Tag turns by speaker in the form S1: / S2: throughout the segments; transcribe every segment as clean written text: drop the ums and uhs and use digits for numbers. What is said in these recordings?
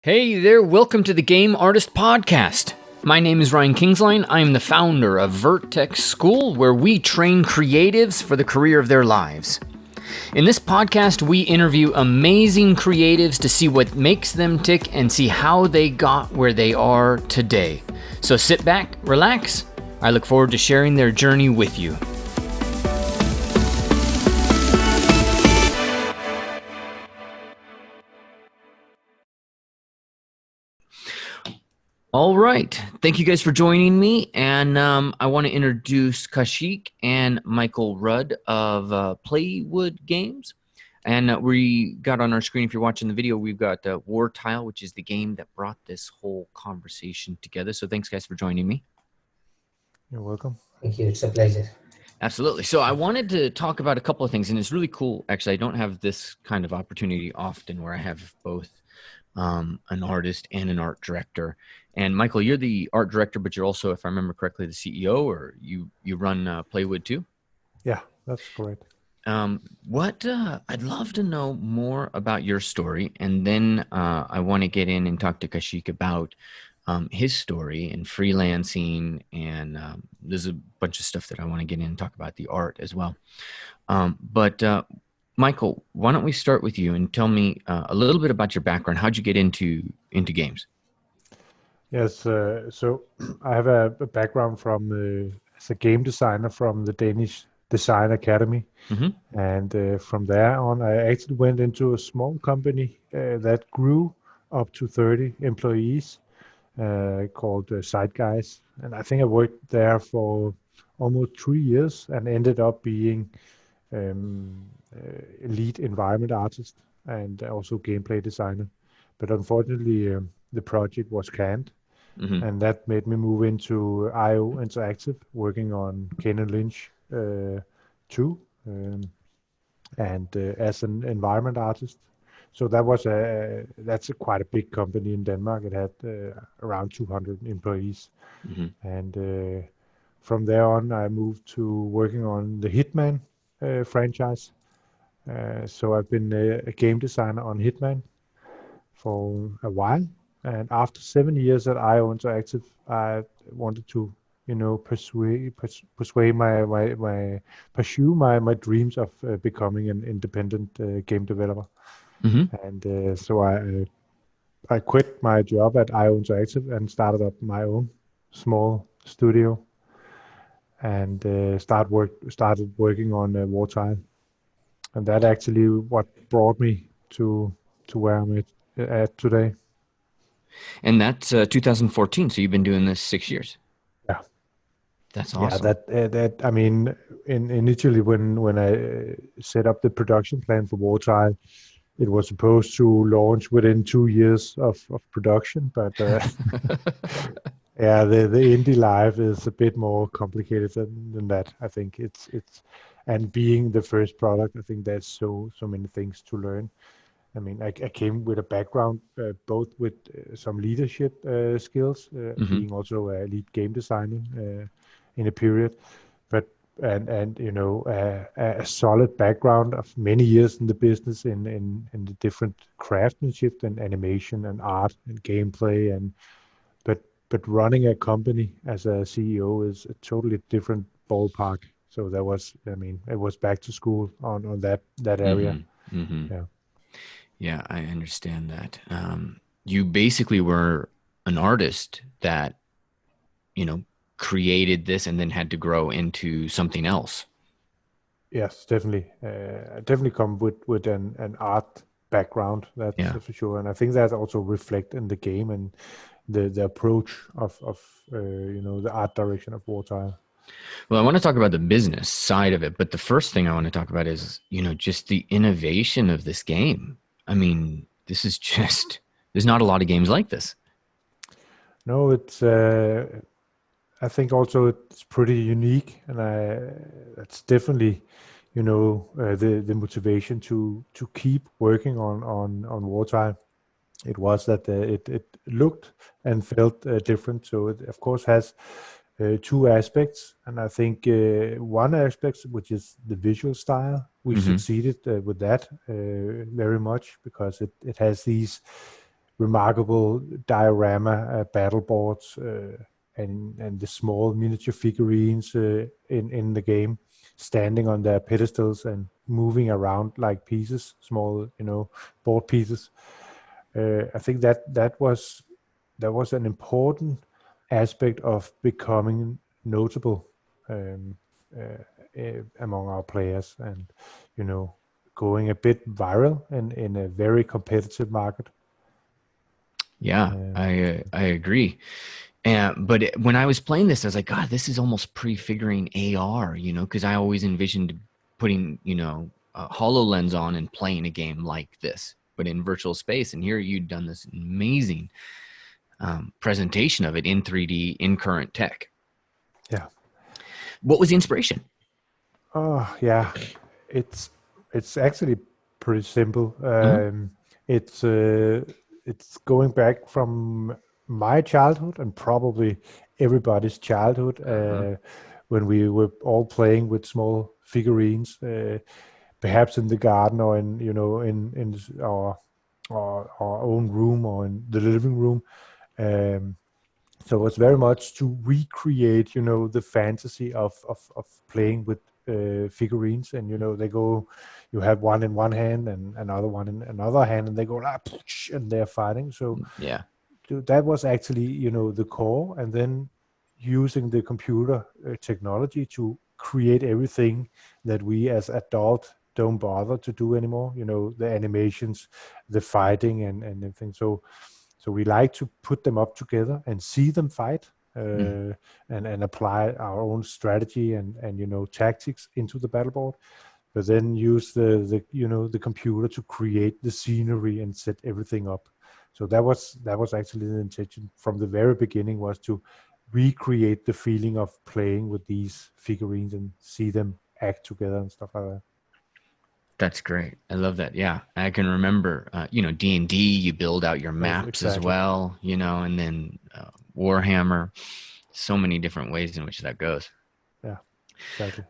S1: Hey there, welcome to the Game Artist Podcast. My name is Ryan Kingsline. I am the founder of Vertex School, where we train creatives for the career of their lives. In this podcast, we interview amazing creatives to see what makes them tick and see how they got where they are today. So sit back, relax. I look forward to sharing their journey with you. All right. Thank you guys for joining me. And I want to introduce Kaushit and Michael Rudd of Playwood Games. And we got on our screen, if you're watching the video, we've got Wartile, which is the game that brought this whole conversation together. So thanks, guys, for joining me.
S2: You're welcome.
S3: Thank you. It's a pleasure.
S1: Absolutely. So I wanted to talk about a couple of things, and it's really cool. Actually, I don't have this kind of opportunity often where I have both an artist and an art director. And Michael, you're the art director, but you're also, if I remember correctly, the CEO, or you run Playwood too?
S2: Yeah, that's correct.
S1: I'd love to know more about your story, and then I want to get in and talk to Kaushit about his story and freelancing, and there's a bunch of stuff that I want to get in and talk about the art as well. But Michael, why don't we start with you and tell me a little bit about your background? How'd you get into games?
S2: Yes, so I have a background from as a game designer from the Danish Design Academy.
S1: Mm-hmm.
S2: And from there on, I actually went into a small company that grew up to 30 employees called Guys. And I think I worked there for almost 3 years and ended up being lead environment artist and also gameplay designer. But unfortunately, the project was canned.
S1: Mm-hmm.
S2: And that made me move into IO Interactive, working on Kane and Lynch 2, and as an environment artist. So that's quite a big company in Denmark. It had around 200 employees.
S1: Mm-hmm.
S2: And from there on, I moved to working on the Hitman franchise. So I've been a game designer on Hitman for a while. And after 7 years at IO Interactive, I wanted to, pursue my dreams of becoming an independent game developer.
S1: Mm-hmm.
S2: And so I quit my job at IO Interactive and started up my own small studio, and started working on Wartime. And that actually what brought me to where I'm at today.
S1: And that's 2014. So you've been doing this 6 years.
S2: Yeah,
S1: that's awesome.
S2: Yeah, that I mean, initially when I set up the production plan for Wartile, it was supposed to launch within 2 years of production, but yeah, the indie life is a bit more complicated than that. I think it's and being the first product, I think there's so many things to learn. I mean, I came with a background both with some leadership skills,
S1: Mm-hmm.
S2: being also a lead game designer in a period, but and a solid background of many years in the business in the different craftsmanship and animation and art and gameplay, and but running a company as a CEO is a totally different ballpark. So that was, I mean, it was back to school on that area.
S1: Mm-hmm. Mm-hmm.
S2: Yeah.
S1: Yeah, I understand that. You basically were an artist that, created this and then had to grow into something else.
S2: Yes, definitely. I definitely come with an art background, that's for sure. And I think that also reflect in the game and the approach of the art direction of Wartile.
S1: Well, I want to talk about the business side of it, but the first thing I want to talk about is, just the innovation of this game. I mean, this is just, there's not a lot of games like this.
S2: No, it's, I think also it's pretty unique, and that's definitely, the motivation to keep working on Wartime. It was that it looked and felt different. So it, of course, has two aspects, and I think one aspect, which is the visual style, we
S1: Mm-hmm.
S2: succeeded with that very much, because it has these remarkable diorama battle boards and the small miniature figurines in the game, standing on their pedestals and moving around like pieces, small board pieces. I think that was an important aspect of becoming notable um, among our players, and going a bit viral in a very competitive market.
S1: Yeah,
S2: Um,
S1: I agree. And but when I was playing this, I was like, God, this is almost prefiguring AR, because I always envisioned putting, a HoloLens on and playing a game like this, but in virtual space. And here you'd done this amazing presentation of it in 3D in current tech.
S2: yeah.
S1: What was the inspiration?
S2: Oh, yeah. It's actually pretty simple.
S1: Mm-hmm.
S2: It's going back from my childhood and probably everybody's childhood,
S1: Uh-huh.
S2: when we were all playing with small figurines, perhaps in the garden or in our own room or in the living room. Um, so it's very much to recreate, the fantasy of playing with figurines, and you have one in one hand and another one in another hand, and they go like, and they're fighting. So
S1: Yeah.
S2: that was actually, the core, and then using the computer technology to create everything that we as adult don't bother to do anymore. The animations, the fighting, and everything. So we like to put them up together and see them fight,
S1: Mm.
S2: and apply our own strategy and tactics into the battle board, but then use the computer to create the scenery and set everything up. So that was actually the intention from the very beginning, was to recreate the feeling of playing with these figurines and see them act together and stuff like that.
S1: That's great. I love that. Yeah, I can remember. D&D. You build out your
S2: Yes,
S1: maps as
S2: exactly.
S1: well. And then Warhammer. So many different ways in which that goes.
S2: Yeah, exactly.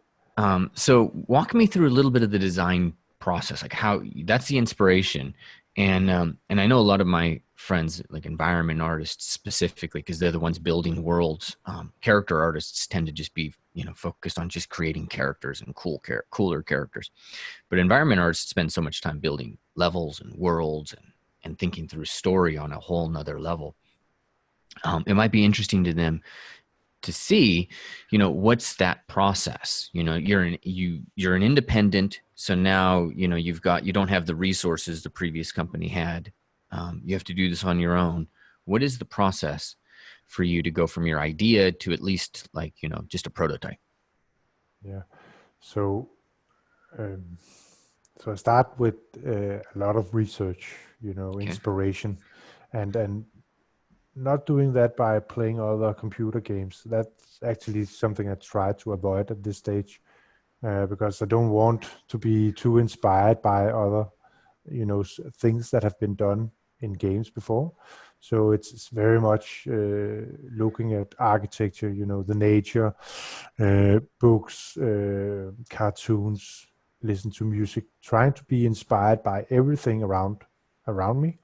S1: So walk me through a little bit of the design process, like how that's the inspiration. And I know a lot of my friends, like environment artists specifically, because they're the ones building worlds. Character artists tend to just be, focused on just creating characters and cooler characters. But environment artists spend so much time building levels and worlds and thinking through story on a whole nother level. It might be interesting to them to see, what's that process. You're an independent, so now you don't have the resources the previous company had. You have to do this on your own. What is the process for you to go from your idea to at least, like, just a prototype?
S2: Yeah. So um, so I start with a lot of research,
S1: Okay.
S2: inspiration, and not doing that by playing other computer games. That's actually something I try to avoid at this stage, because I don't want to be too inspired by other, things that have been done in games before. So it's very much looking at architecture, the nature, books, cartoons, listen to music, trying to be inspired by everything around me,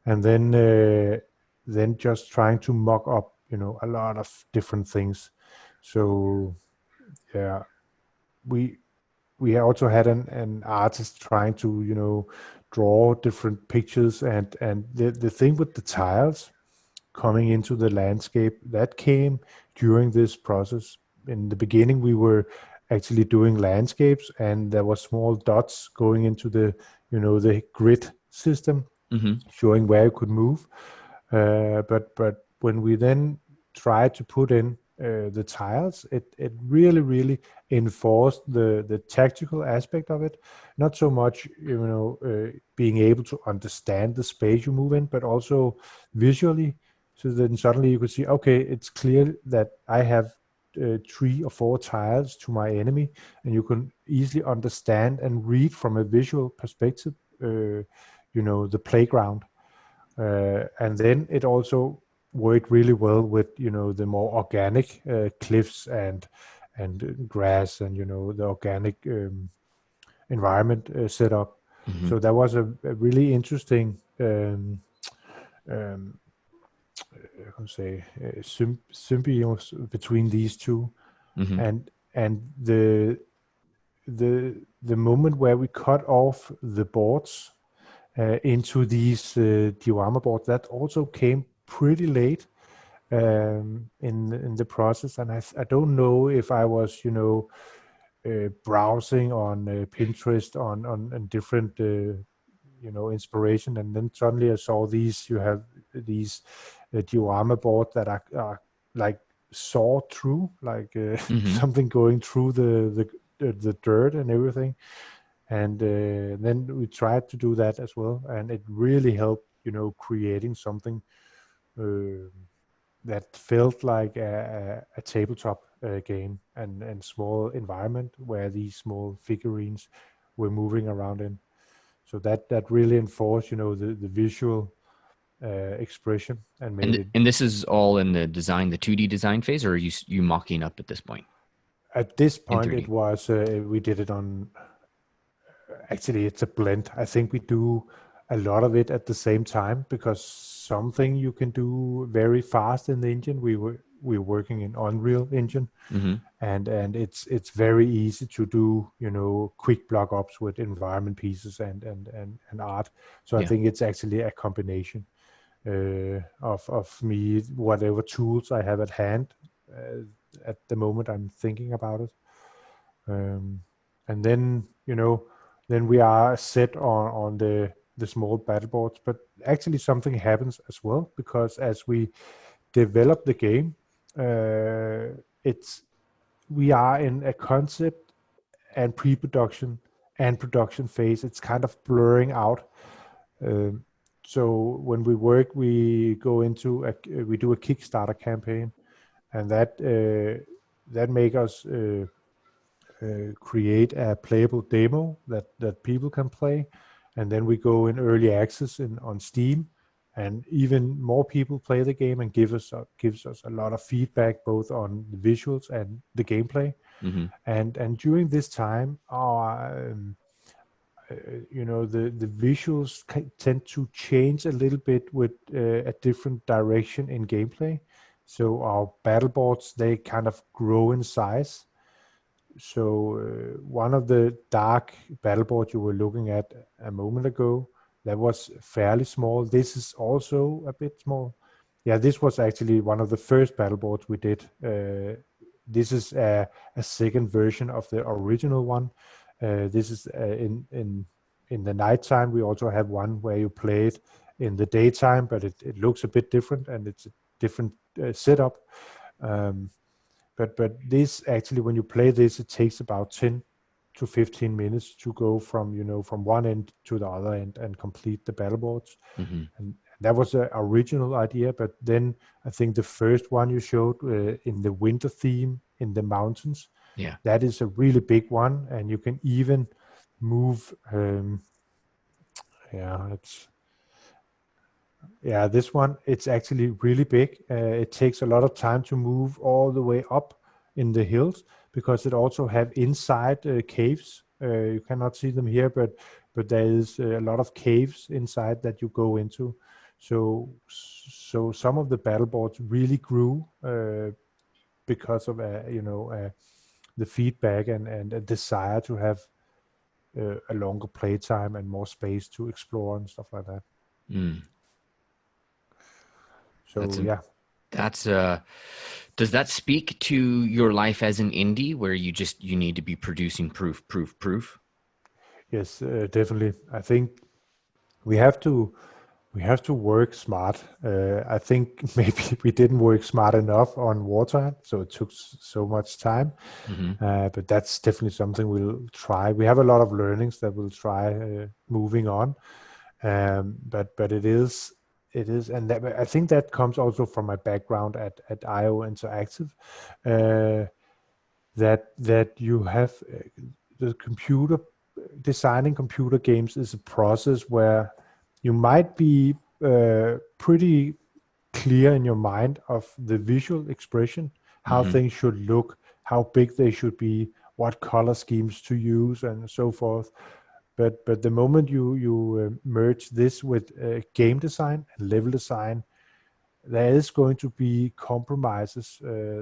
S2: and then just trying to mock up, a lot of different things. So yeah, we we also had an artist trying to draw different pictures, and the thing with the tiles coming into the landscape, that came during this process. In the beginning we were actually doing landscapes, and there were small dots going into the grid system,
S1: Mm-hmm.
S2: showing where you could move. But when we then tried to put in the tiles, it really enforced the tactical aspect of it. Not so much being able to understand the space you move in, but also visually. So then suddenly you could see, okay, it's clear that I have 3 or 4 tiles to my enemy, and you can easily understand and read from a visual perspective, the playground. And then it also worked really well with the more organic cliffs and grass, and the organic environment setup.
S1: Mm-hmm.
S2: So that was a really interesting um, I can say symbiose between these two,
S1: Mm-hmm.
S2: and the moment where we cut off the boards into these diorama boards, that also came pretty late in the process, and I don't know if I was browsing on Pinterest on different inspiration, and then suddenly I saw these. You have these diorama boards that are like saw through, like
S1: Mm-hmm.
S2: something going through the dirt and everything. And then we tried to do that as well, and it really helped, creating something uh, that felt like a tabletop game and small environment where these small figurines were moving around in. So that really enforced, the visual expression and made
S1: And
S2: it.
S1: and this is all in the 2D design phase, or are you mocking up at this point
S2: At this
S1: in
S2: point, it
S1: 3D?
S2: was we did it on. Actually, it's a blend. I think we do a lot of it at the same time because something you can do very fast in the engine. We're working in Unreal Engine,
S1: Mm-hmm.
S2: and it's very easy to do quick block ups with environment pieces and art. So I
S1: Yeah.
S2: think it's actually a combination of me, whatever tools I have at hand uh, at the moment I'm thinking about it. um, and then we are set on the small battle boards. But actually something happens as well, because as we develop the game, it's we are in a concept and pre-production and production phase. It's kind of blurring out. um, so when we work, we go into we do a Kickstarter campaign, and that make us create a playable demo that people can play, and then we go in early access on Steam, and even more people play the game and gives us a lot of feedback both on the visuals and the gameplay.
S1: Mm-hmm.
S2: And during this time, our the visuals tend to change a little bit with a different direction in gameplay. So our battle boards, they kind of grow in size. So one of the dark battle boards you were looking at a moment ago, that was fairly small. This is also a bit small. Yeah, this was actually one of the first battle boards we did. This is a second version of the original one. This is in the nighttime. We also have one where you play it in the daytime, but it looks a bit different, and it's a different setup. Um, but this actually, when you play this, it takes about 10 to 15 minutes to go from one end to the other end and complete the battle boards.
S1: Mm-hmm.
S2: And that was the original idea. But then I think the first one you showed in the winter theme in the mountains,
S1: Yeah.
S2: that is a really big one, and you can even move. Yeah, this one, it's actually really big. It takes a lot of time to move all the way up in the hills, because it also have inside caves. You cannot see them here, but there is a lot of caves inside that you go into. So some of the battle boards really grew because of the feedback and a desire to have a longer playtime and more space to explore and stuff like that.
S1: Mm. That's
S2: So
S1: an,
S2: yeah.
S1: that's does that speak to your life as an indie, where you need to be producing proof?
S2: Yes, definitely. I think we have to we have to work smart. I think maybe we didn't work smart enough on Wartime, so it took so much time.
S1: Mm-hmm.
S2: But that's definitely something we'll try. We have a lot of learnings that we'll try moving on. But it is, and I think that comes also from my background at IO Interactive. Uh, that you have the computer designing computer games is a process where you might be pretty clear in your mind of the visual expression, how
S1: Mm-hmm.
S2: things should look, how big they should be, what color schemes to use, and so forth. but the moment you merge this with game design and level design, there is going to be compromises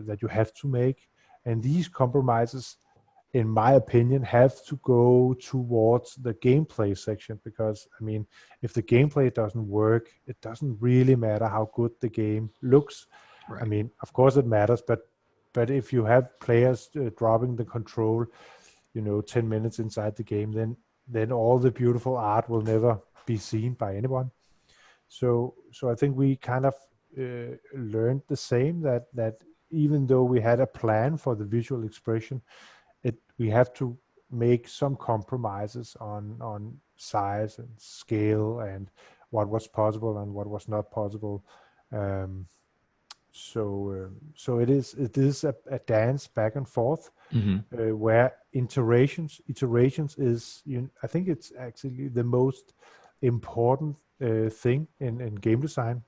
S2: that you have to make, and these compromises, in my opinion, have to go towards the gameplay section, because I mean, if the gameplay doesn't work, it doesn't really matter how good the game looks. I
S1: Right.
S2: mean, of course it matters, but if you have players dropping the control, 10 minutes inside the game, then all the beautiful art will never be seen by anyone. So I think we kind of learned the same, that even though we had a plan for the visual expression, we have to make some compromises on size and scale and what was possible and what was not possible. Um, so it is a dance back and forth,
S1: Mm-hmm.
S2: where iterations is, I think it's actually the most important thing in game design.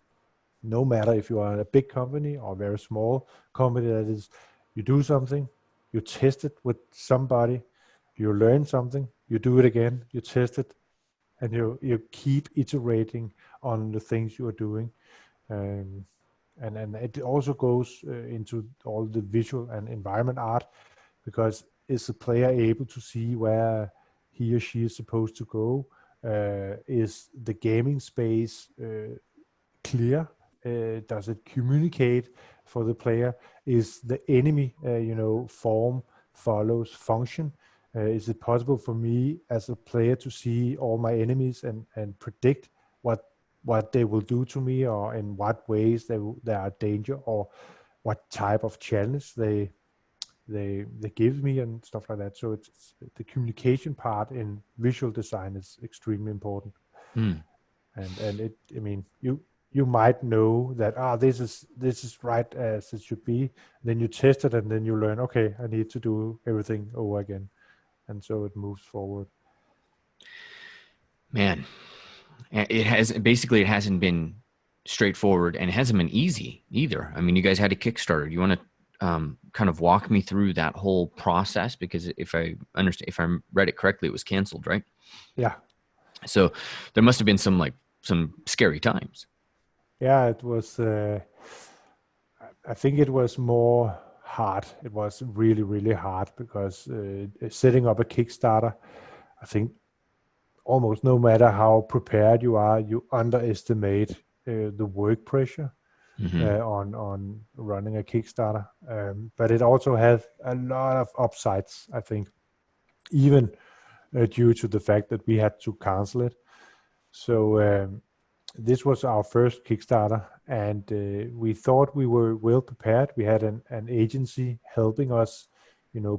S2: No matter if you are a big company or a very small company, that is, you do something, you test it with somebody, you learn something, you do it again, you test it, and you keep iterating on the things you are doing. Um, and it also goes into all the visual and environment art, because is the player able to see where he or she is supposed to go? Is the gaming space clear? Does it communicate for the player? Is the enemy, form follows function? Is it possible for me as a player to see all my enemies and predict what they will do to me, or in what ways they are danger, or what type of challenge they give me and stuff like that. So it's the communication part in visual design is extremely important.
S1: Mm.
S2: And I mean, you might know that this is right as it should be. Then you test it, and then you learn, okay, I need to do everything over again, and so it moves forward.
S1: Man, it hasn't been straightforward, and it hasn't been easy either. I mean, you guys had a Kickstarter. You want to kind of walk me through that whole process? Because if I read it correctly, it was canceled, right?
S2: Yeah,
S1: So there must have been some scary times.
S2: yeah, it was. I think it was more hard. It was really, really hard, because setting up a Kickstarter, I think almost no matter how prepared you are, you underestimate the work pressure
S1: Mm-hmm.
S2: on running a Kickstarter. But it also has a lot of upsides, I think, even due to the fact that we had to cancel it. So this was our first Kickstarter, and we thought we were well prepared. We had an agency helping us,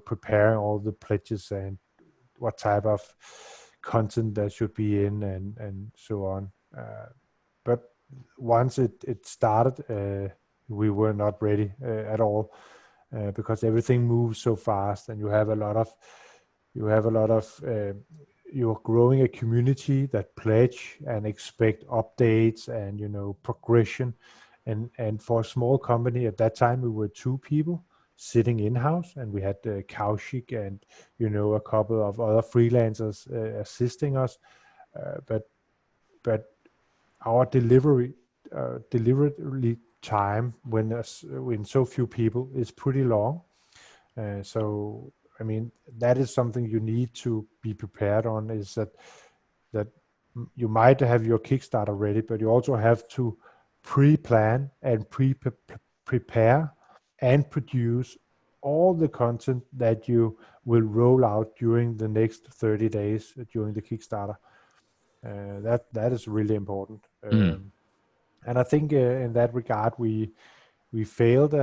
S2: prepare all the pledges and what type of content there should be in, and so on. But once it started, we were not ready at all, because everything moves so fast, and you have a lot of you're growing a community that pledge and expect updates and progression. And for a small company at that time, we were two people sitting in house, and we had Kaushik and a couple of other freelancers assisting us. But our delivery time when so few people is pretty long. So I mean, that is something you need to be prepared on, is that you might have your Kickstarter ready, but you also have to pre-plan and prepare and produce all the content that you will roll out during the next 30 days during the Kickstarter. That is really important.
S1: Mm.
S2: And I think in that regard, we failed.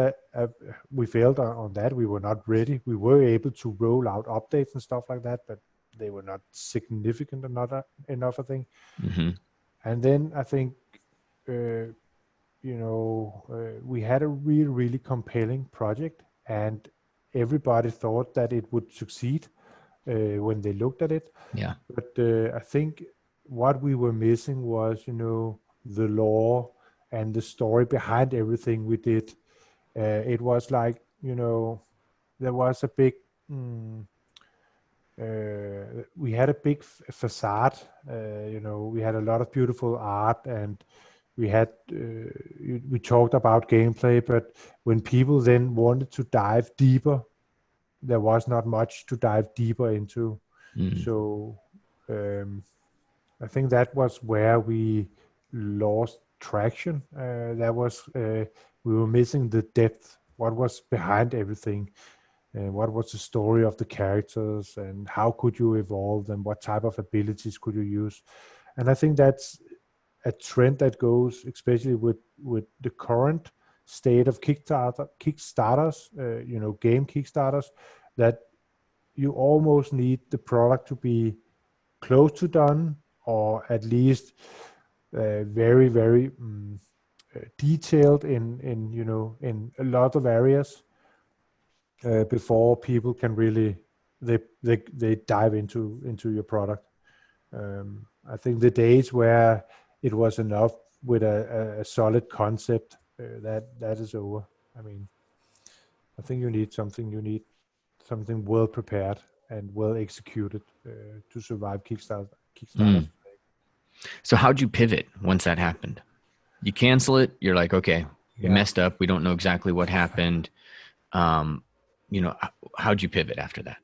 S2: We failed on that. We were not ready. We were able to roll out updates and stuff like that, but they were not significant enough, I think.
S1: Mm-hmm.
S2: And then I think, we had a really, really compelling project, and everybody thought that it would succeed when they looked at it.
S1: Yeah.
S2: But I think what we were missing was, the lore and the story behind everything we did. It was like, there was a big, mm, we had a big facade. We had a lot of beautiful art, and we talked about gameplay. But when people then wanted to dive deeper, there was not much to dive deeper into.
S1: Mm.
S2: So I think that was where we lost traction. We were missing the depth. What was behind everything? What was the story of the characters, and how could you evolve them? What type of abilities could you use? And I think that's a trend that goes, especially with the current state of Kickstarters, game Kickstarters, that you almost need the product to be close to done, or at least very, very detailed in a lot of areas before people can really they dive into your product. I think the days where it was enough with a solid concept, that is over. I mean, I think you need something well prepared and well executed to survive Kickstarters.
S1: Mm. So how'd you pivot once that happened? You cancel it. You're like, okay, we
S2: Yeah,
S1: messed up. We don't know exactly what happened. Um, how'd you pivot after that?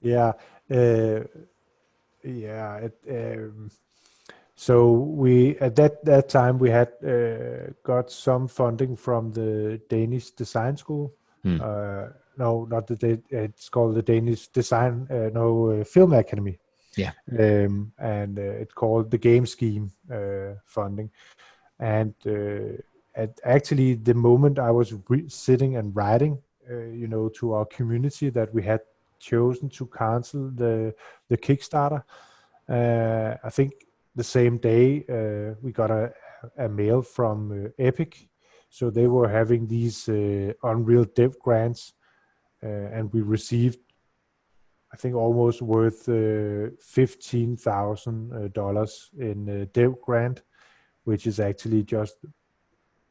S2: yeah, uh, yeah. So we at that time we had got some funding from the Danish Design School.
S1: Hmm.
S2: Uh, no, not it's called the Danish Design Film Academy,
S1: Yeah.
S2: and it's called the Game Scheme funding. And at actually the moment I was sitting and writing, to our community that we had chosen to cancel the Kickstarter. I think the same day we got a mail from Epic, so they were having these Unreal Dev grants, and we received, I think, almost worth $15,000 in dev grant, which is actually just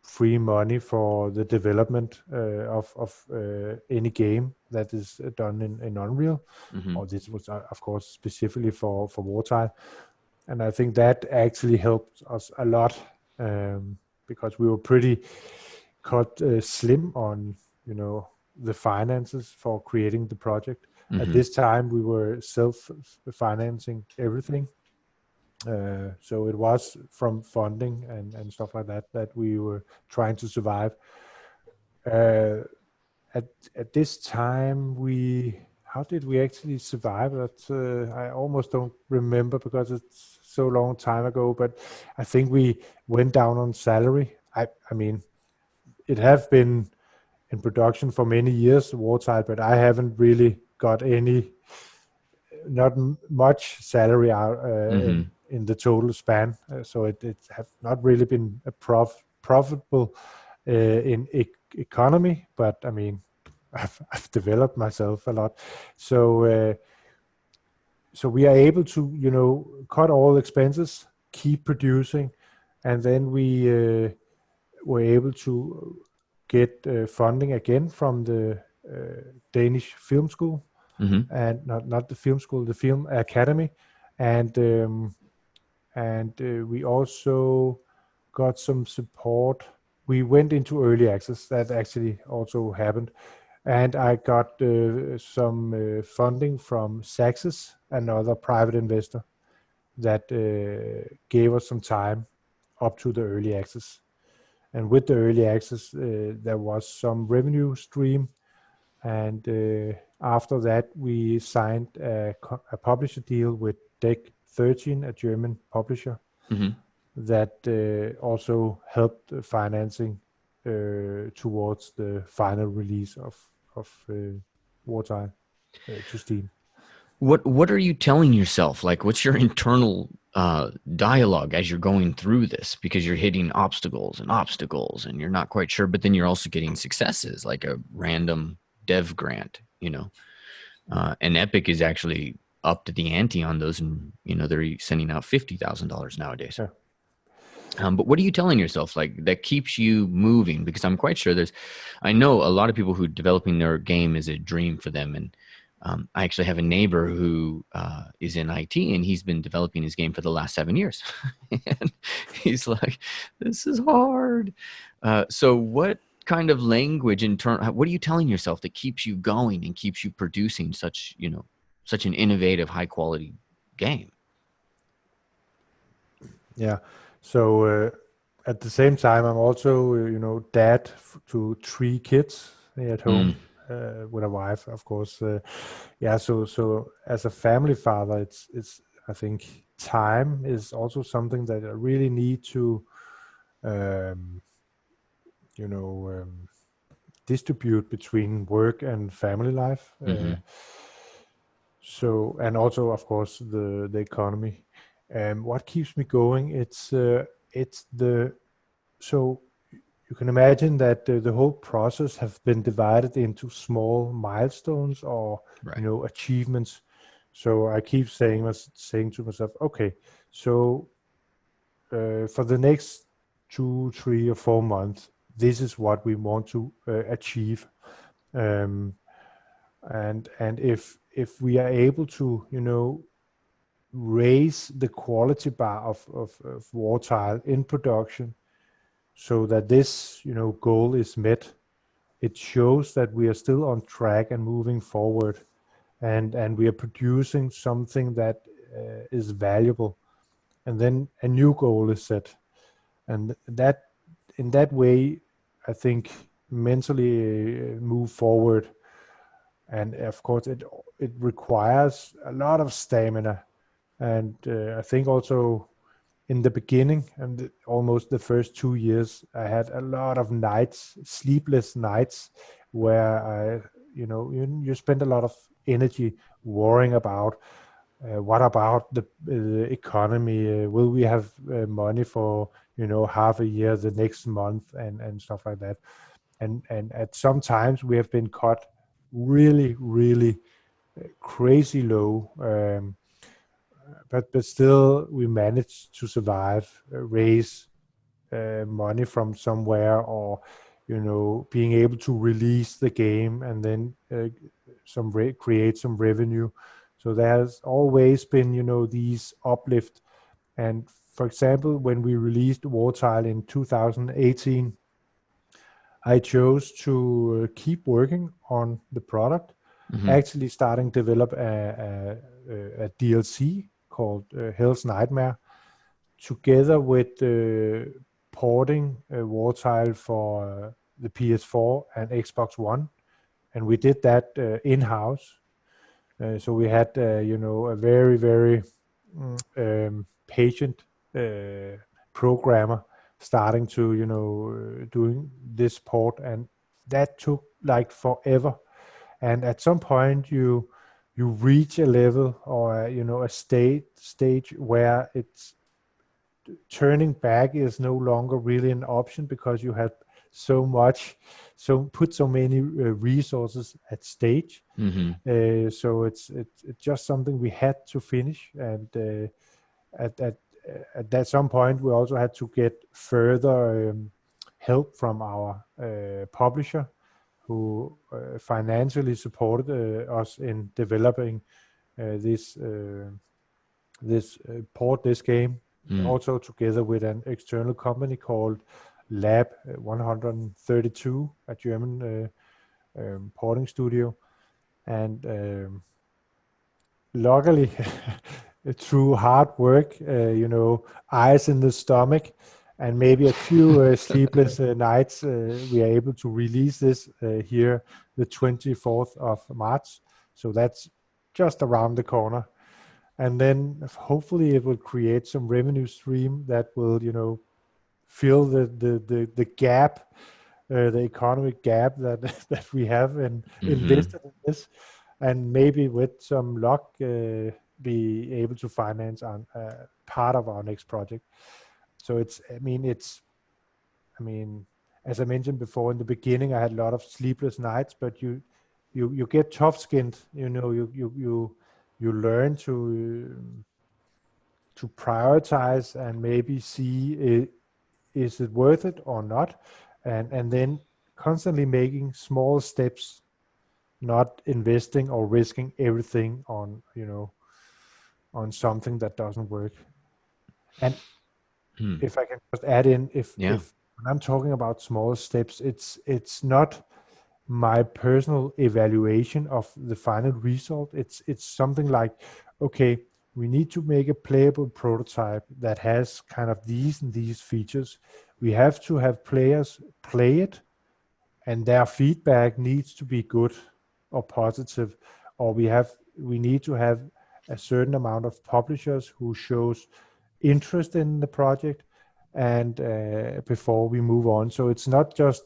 S2: free money for the development of any game that is done in Unreal.
S1: Mm-hmm.
S2: Or this was, of course, specifically for Wartile. And I think that actually helped us a lot, because we were pretty cut slim on, the finances for creating the project. At
S1: Mm-hmm.
S2: this time, we were self-financing everything. So it was from funding and stuff like that we were trying to survive. Uh, at this time, how did we actually survive? That I almost don't remember because it's so long time ago. But I think we went down on salary. I mean, it have been in production for many years, Wartile, but I haven't really got not much salary out
S1: Mm-hmm.
S2: in the total span. So it have not really been a profitable in economy. But I mean, I've developed myself a lot. So so we are able to cut all expenses, keep producing, and then we were able to get funding again from the Danish Film School,
S1: Mm-hmm.
S2: and not the film school, the Film Academy, and we also got some support. We went into early access. That actually also happened, and I got some funding from Saxes, another private investor that gave us some time up to the early access. And with the early access, there was some revenue stream. And after that, we signed a publisher deal with Deck 13, a German publisher,
S1: Mm-hmm.
S2: that also helped financing towards the final release of Wartime to Steam.
S1: What are you telling yourself? Like, what's your internal dialogue as you're going through this? Because you're hitting obstacles, and you're not quite sure. But then you're also getting successes, like a random dev grant. And Epic is actually up to the ante on those, and they're sending out $50,000 nowadays.
S2: Yeah.
S1: But what are you telling yourself, like, that keeps you moving? Because I'm quite sure I know a lot of people who developing their game is a dream for them, and I actually have a neighbor who is in IT, and he's been developing his game for the last 7 years. And he's like, "This is hard." So, what kind of language what are you telling yourself that keeps you going and keeps you producing such an innovative, high quality game?
S2: Yeah. So at the same time, I'm also, dad to three kids at
S1: Mm,
S2: home with a wife, of course. Yeah. So as a family father, it's I think time is also something that I really need to, um, you know, distribute between work and family life.
S1: mm-hmm,
S2: So and also, of course, the economy. What keeps me going? It's the so you can imagine that the whole process have been divided into small milestones or
S1: right.
S2: achievements. So I keep saying to myself, okay, so for the next 2, 3, or 4 months, this is what we want to achieve. Um, and if we are able to raise the quality bar of Wartile in production so that this goal is met, it shows that we are still on track and moving forward, and we are producing something that is valuable, and then a new goal is set, and that in that way I think mentally move forward. And of course it requires a lot of stamina, and I think also in the beginning and almost the first 2 years I had a lot of nights, sleepless nights, where you spend a lot of energy worrying about what about the economy, will we have money for half a year the next month, and stuff like that. And at some times we have been cut really, really crazy low, but still we managed to survive, raise money from somewhere, or being able to release the game and then create some revenue. So there has always been these uplift. And for example, when we released Wartile in 2018, I chose to keep working on the product,
S1: Mm-hmm,
S2: actually starting develop a DLC called Hell's Nightmare, together with porting Wartile for the PS4 and Xbox One, and we did that in-house. So we had, a very, very patient programmer starting to, doing this port, and that took like forever. And at some point, you reach a level, or a stage where it's turning back is no longer really an option, because you have put so many resources at stage.
S1: mm-hmm,
S2: So it's just something we had to finish, and at at at that some point we also had to get further help from our publisher, who financially supported us in developing this game,
S1: mm,
S2: also together with an external company called Lab 132, a German porting studio. And luckily, through hard work, ice in the stomach, and maybe a few sleepless nights, we are able to release this here the 24th of March. So that's just around the corner. And then hopefully it will create some revenue stream that will, fill the gap, the economic gap that that we have
S1: mm-hmm.
S2: invested in this, and maybe with some luck be able to finance on part of our next project. So I mean, as I mentioned before, in the beginning I had a lot of sleepless nights, but you get tough skinned. You learn to prioritize and maybe see, is it worth it or not, and then constantly making small steps not investing or risking everything on, on something that doesn't work. And if I can just add in,
S1: Yeah.
S2: if when I'm talking about small steps, it's not my personal evaluation of the final result. It's something like, okay, we need to make a playable prototype that has kind of these and these features. We have to have players play it, and their feedback needs to be good or positive, or we need to have a certain amount of publishers who shows interest in the project, and before we move on. So it's not just,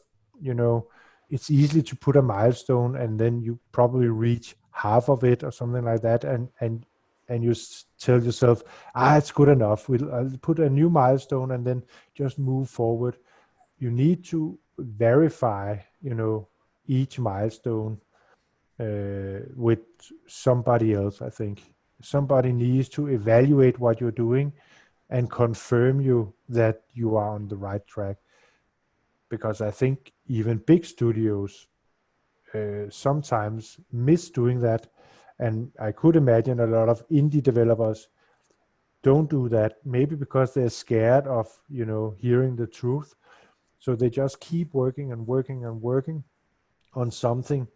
S2: it's easy to put a milestone and then you probably reach half of it or something like that, and you tell yourself, it's good enough, I'll put a new milestone and then just move forward. You need to verify, each milestone with somebody else. I think somebody needs to evaluate what you're doing and confirm you that you are on the right track. Because I think even big studios sometimes miss doing that. And I could imagine a lot of indie developers don't do that, maybe because they're scared of, hearing the truth. So they just keep working and working and working on something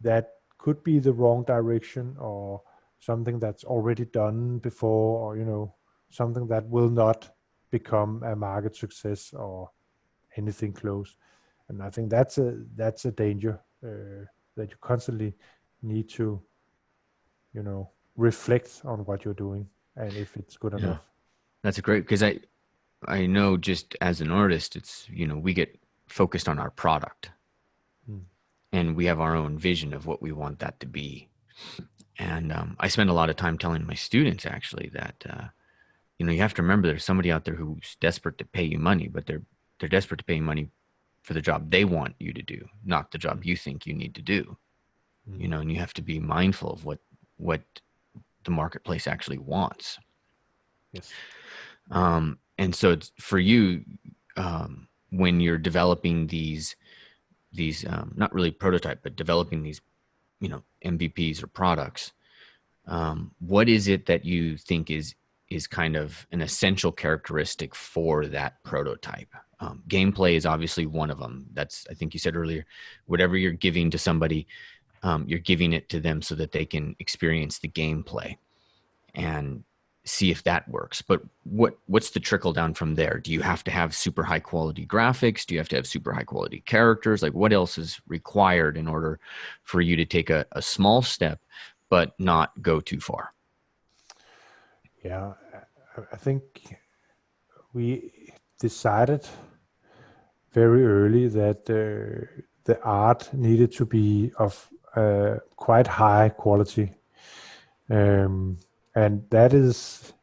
S2: that could be the wrong direction, or something that's already done before, or something that will not become a market success or anything close. And I think that's a danger, that you constantly need to reflect on what you're doing and if it's good
S1: Yeah.
S2: enough.
S1: That's a great, because I know just as an artist, it's, we get focused on our product
S2: Mm.
S1: and we have our own vision of what we want that to be. And I spend a lot of time telling my students actually that, you have to remember there's somebody out there who's desperate to pay you money, but they're desperate to pay you money for the job they want you to do, not the job you think you need to do.
S2: Mm.
S1: And you have to be mindful of what the marketplace actually wants.
S2: Yes.
S1: And so it's for you, when you're developing these not really prototype, but developing these, MVPs or products, what is it that you think is kind of an essential characteristic for that prototype? Gameplay is obviously one of them. That's, I think you said earlier, whatever you're giving to somebody, you're giving it to them so that they can experience the gameplay and see if that works. But what's the trickle down from there? Do you have to have super high quality graphics? Do you have to have super high quality characters? Like, what else is required in order for you to take a small step but not go too far?
S2: Yeah, I think we decided very early that the art needed to be of quite high quality. Um, and that is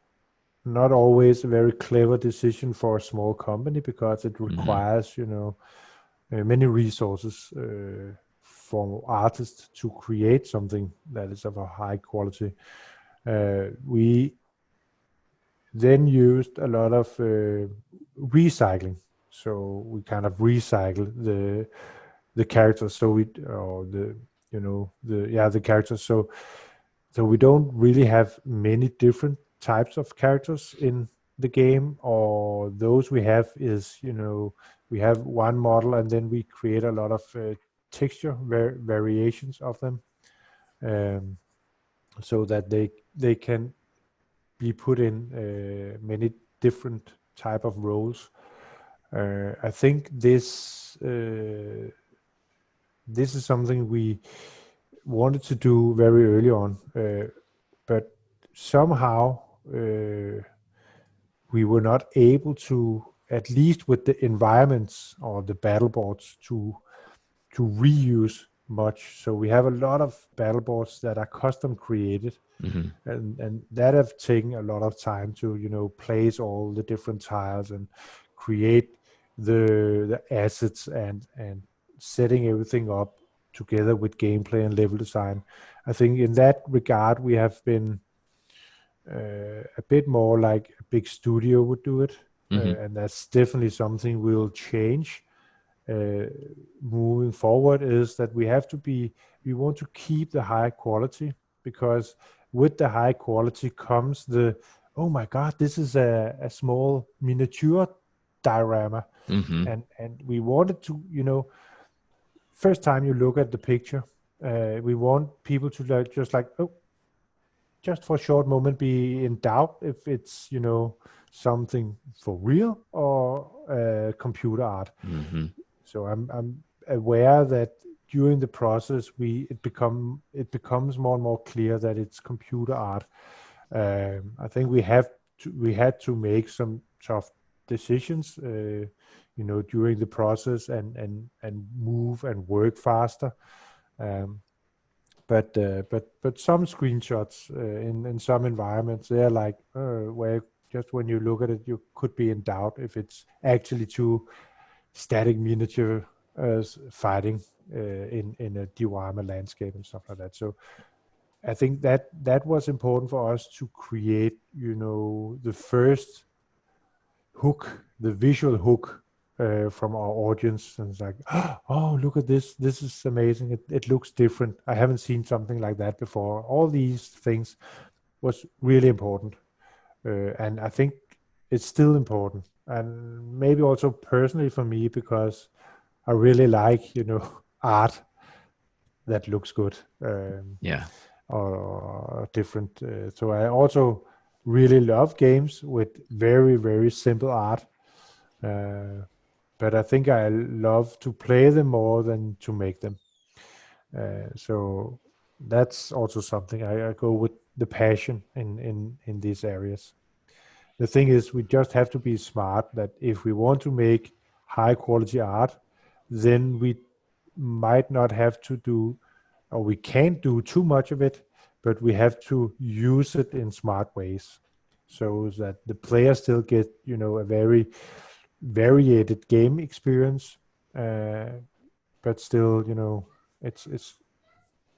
S2: not always a very clever decision for a small company, because it
S1: Mm-hmm.
S2: requires, many resources for artists to create something that is of a high quality. We then used a lot of recycling. So we kind of recycle the characters. So we, or the, the characters. So we don't really have many different types of characters in the game, or those we have is, we have one model and then we create a lot of texture variations of them, um, so that they can be put in many different type of roles. I think this is something we wanted to do very early on, but somehow we were not able to, at least with the environments or the battle boards, to reuse much. So we have a lot of battle boards that are custom created,
S1: Mm-hmm.
S2: and that have taken a lot of time to place all the different tiles and create the assets, and setting everything up together with gameplay and level design. I think in that regard we have been a bit more like a big studio would do it,
S1: Mm-hmm.
S2: and that's definitely something we'll change moving forward is that we want to keep the high quality, because with the high quality comes oh my God, this is a small miniature diorama.
S1: Mm-hmm.
S2: And we wanted to, first time you look at the picture, we want people to just for a short moment be in doubt if it's, something for real or computer art.
S1: Mm-hmm.
S2: So I'm aware that during the process it becomes more and more clear that it's computer art. I think we had to make some tough decisions, during the process, and move and work faster. Um, but some screenshots in some environments, they're like where just when you look at it, you could be in doubt if it's actually two static miniature fighting in a diorama landscape and stuff like that. So I think that was important for us to create, the first hook, the visual hook from our audience, and it's like, oh, look at this! This is amazing. It looks different. I haven't seen something like that before. All these things was really important, and I think it's still important, and maybe also personally for me, because I really like, art that looks good,
S1: Yeah.
S2: or different. So I also really love games with very, very simple art. Uh, but I think I love to play them more than to make them. So that's also something I go with the passion in these areas. The thing is, we just have to be smart that if we want to make high quality art, then we might not have to do, or we can't do too much of it, but we have to use it in smart ways so that the player still get, a very varied game experience, uh, but still, it's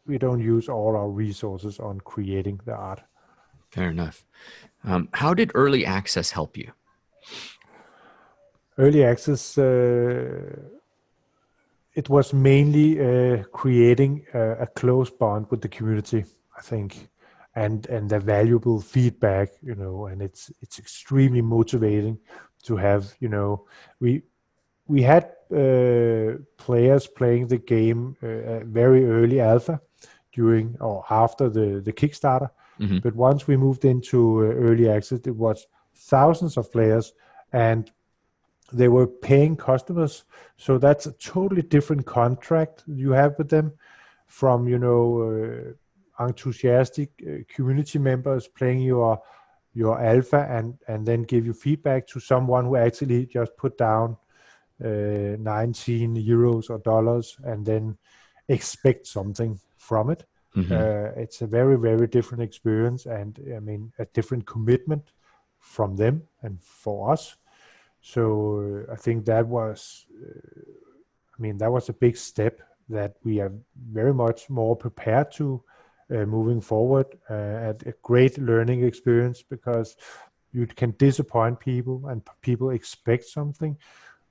S2: we don't use all our resources on creating the art.
S1: Fair enough. How did early access help you?
S2: Early access, it was mainly creating a close bond with the community, I think, and the valuable feedback, and it's extremely motivating to have, we we had players playing the game very early alpha during or after the Kickstarter.
S1: Mm-hmm.
S2: But once we moved into early access, it was thousands of players, and they were paying customers. So that's a totally different contract you have with them from, enthusiastic community members playing your alpha and then give you feedback, to someone who actually just put down 19 euros or dollars and then expect something from it.
S1: Mm-hmm.
S2: It's a very, very different experience, and I mean, a different commitment from them and for us. So I think that was a big step that we are very much more prepared to moving forward, and a great learning experience, because you can disappoint people and people expect something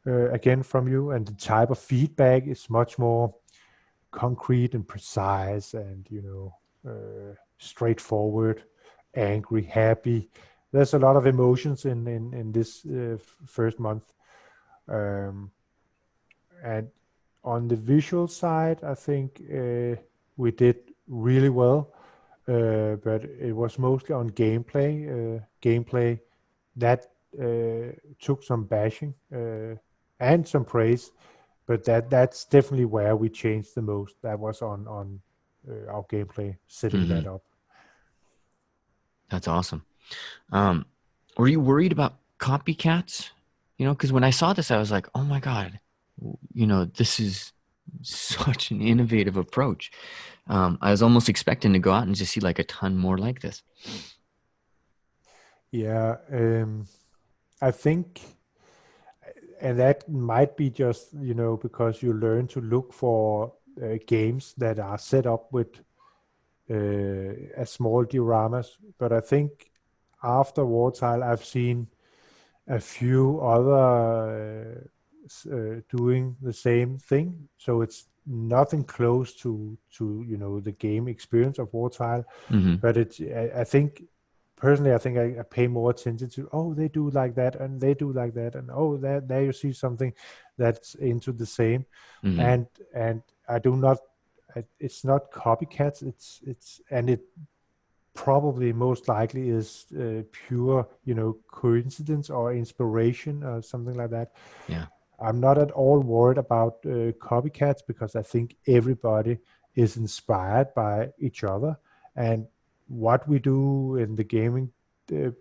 S2: again from you, and the type of feedback is much more concrete and precise, and straightforward, angry, happy. There's a lot of emotions in this first month, um, and on the visual side, I think we did really well, but it was mostly on gameplay. Gameplay that took some bashing and some praise, but that's definitely where we changed the most. That was on our gameplay, setting
S1: Mm-hmm.
S2: that up.
S1: That's awesome. Were you worried about copycats? Because when I saw this, I was like, oh my God, this is such an innovative approach. I was almost expecting to go out and just see like a ton more like this.
S2: Yeah, I think, and that might be just because you learn to look for games that are set up with as small dioramas. But I think after Wartile, I've seen a few other doing the same thing. So it's nothing close to the game experience of Wartile,
S1: Mm-hmm.
S2: but I think personally, I think I pay more attention to, oh, they do like that and they do like that, and oh, there you see something that's into the same.
S1: Mm-hmm.
S2: And I do not, it's not copycats, and it probably most likely is pure coincidence or inspiration or something like that.
S1: Yeah.
S2: I'm not at all worried about copycats, because I think everybody is inspired by each other, and what we do in the uh,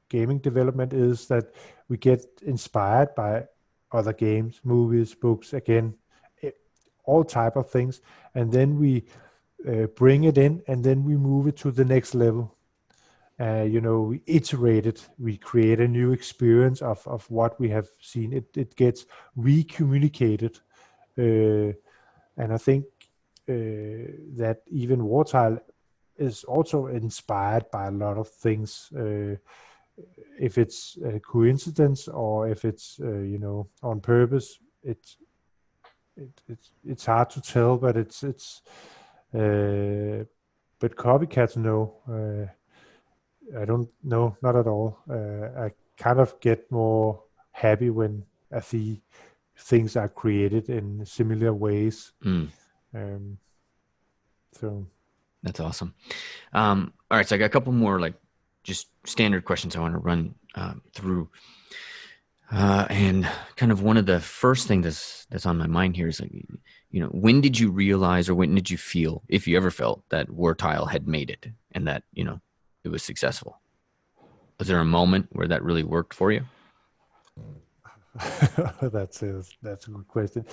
S2: gaming development is that we get inspired by other games, movies, books, again, eh, all type of things, and then we bring it in, and then we move it to the next level. We iterate it, we create a new experience of what we have seen. It gets recommunicated, uh, and I think that even Wartile is also inspired by a lot of things. If it's a coincidence or if it's on purpose, it's hard to tell, but it's but copycats, no. I don't know, not at all. I kind of get more happy when I see things are created in similar ways.
S1: Mm.
S2: Um, so
S1: That's awesome. All right, so I got a couple more like just standard questions I want to run through. And kind of one of the first things that's on my mind here is like, when did you realize or when did you feel, if you ever felt, that Wartile had made it and that, it was successful? Was there a moment where that really worked for you?
S2: that's a good question.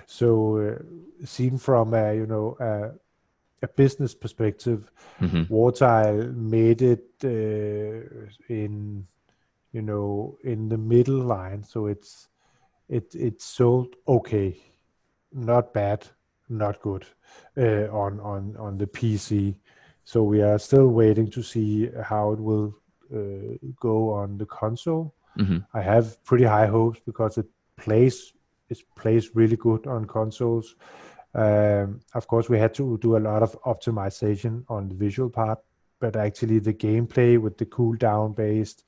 S2: So, seen from a business perspective,
S1: Mm-hmm.
S2: Wartile made it in in the middle line. So it sold okay, not bad, not good, on the PC. So we are still waiting to see how it will go on the console.
S1: Mm-hmm.
S2: I have pretty high hopes because it plays really good on consoles. Of course, we had to do a lot of optimization on the visual part, but actually the gameplay with the cooldown based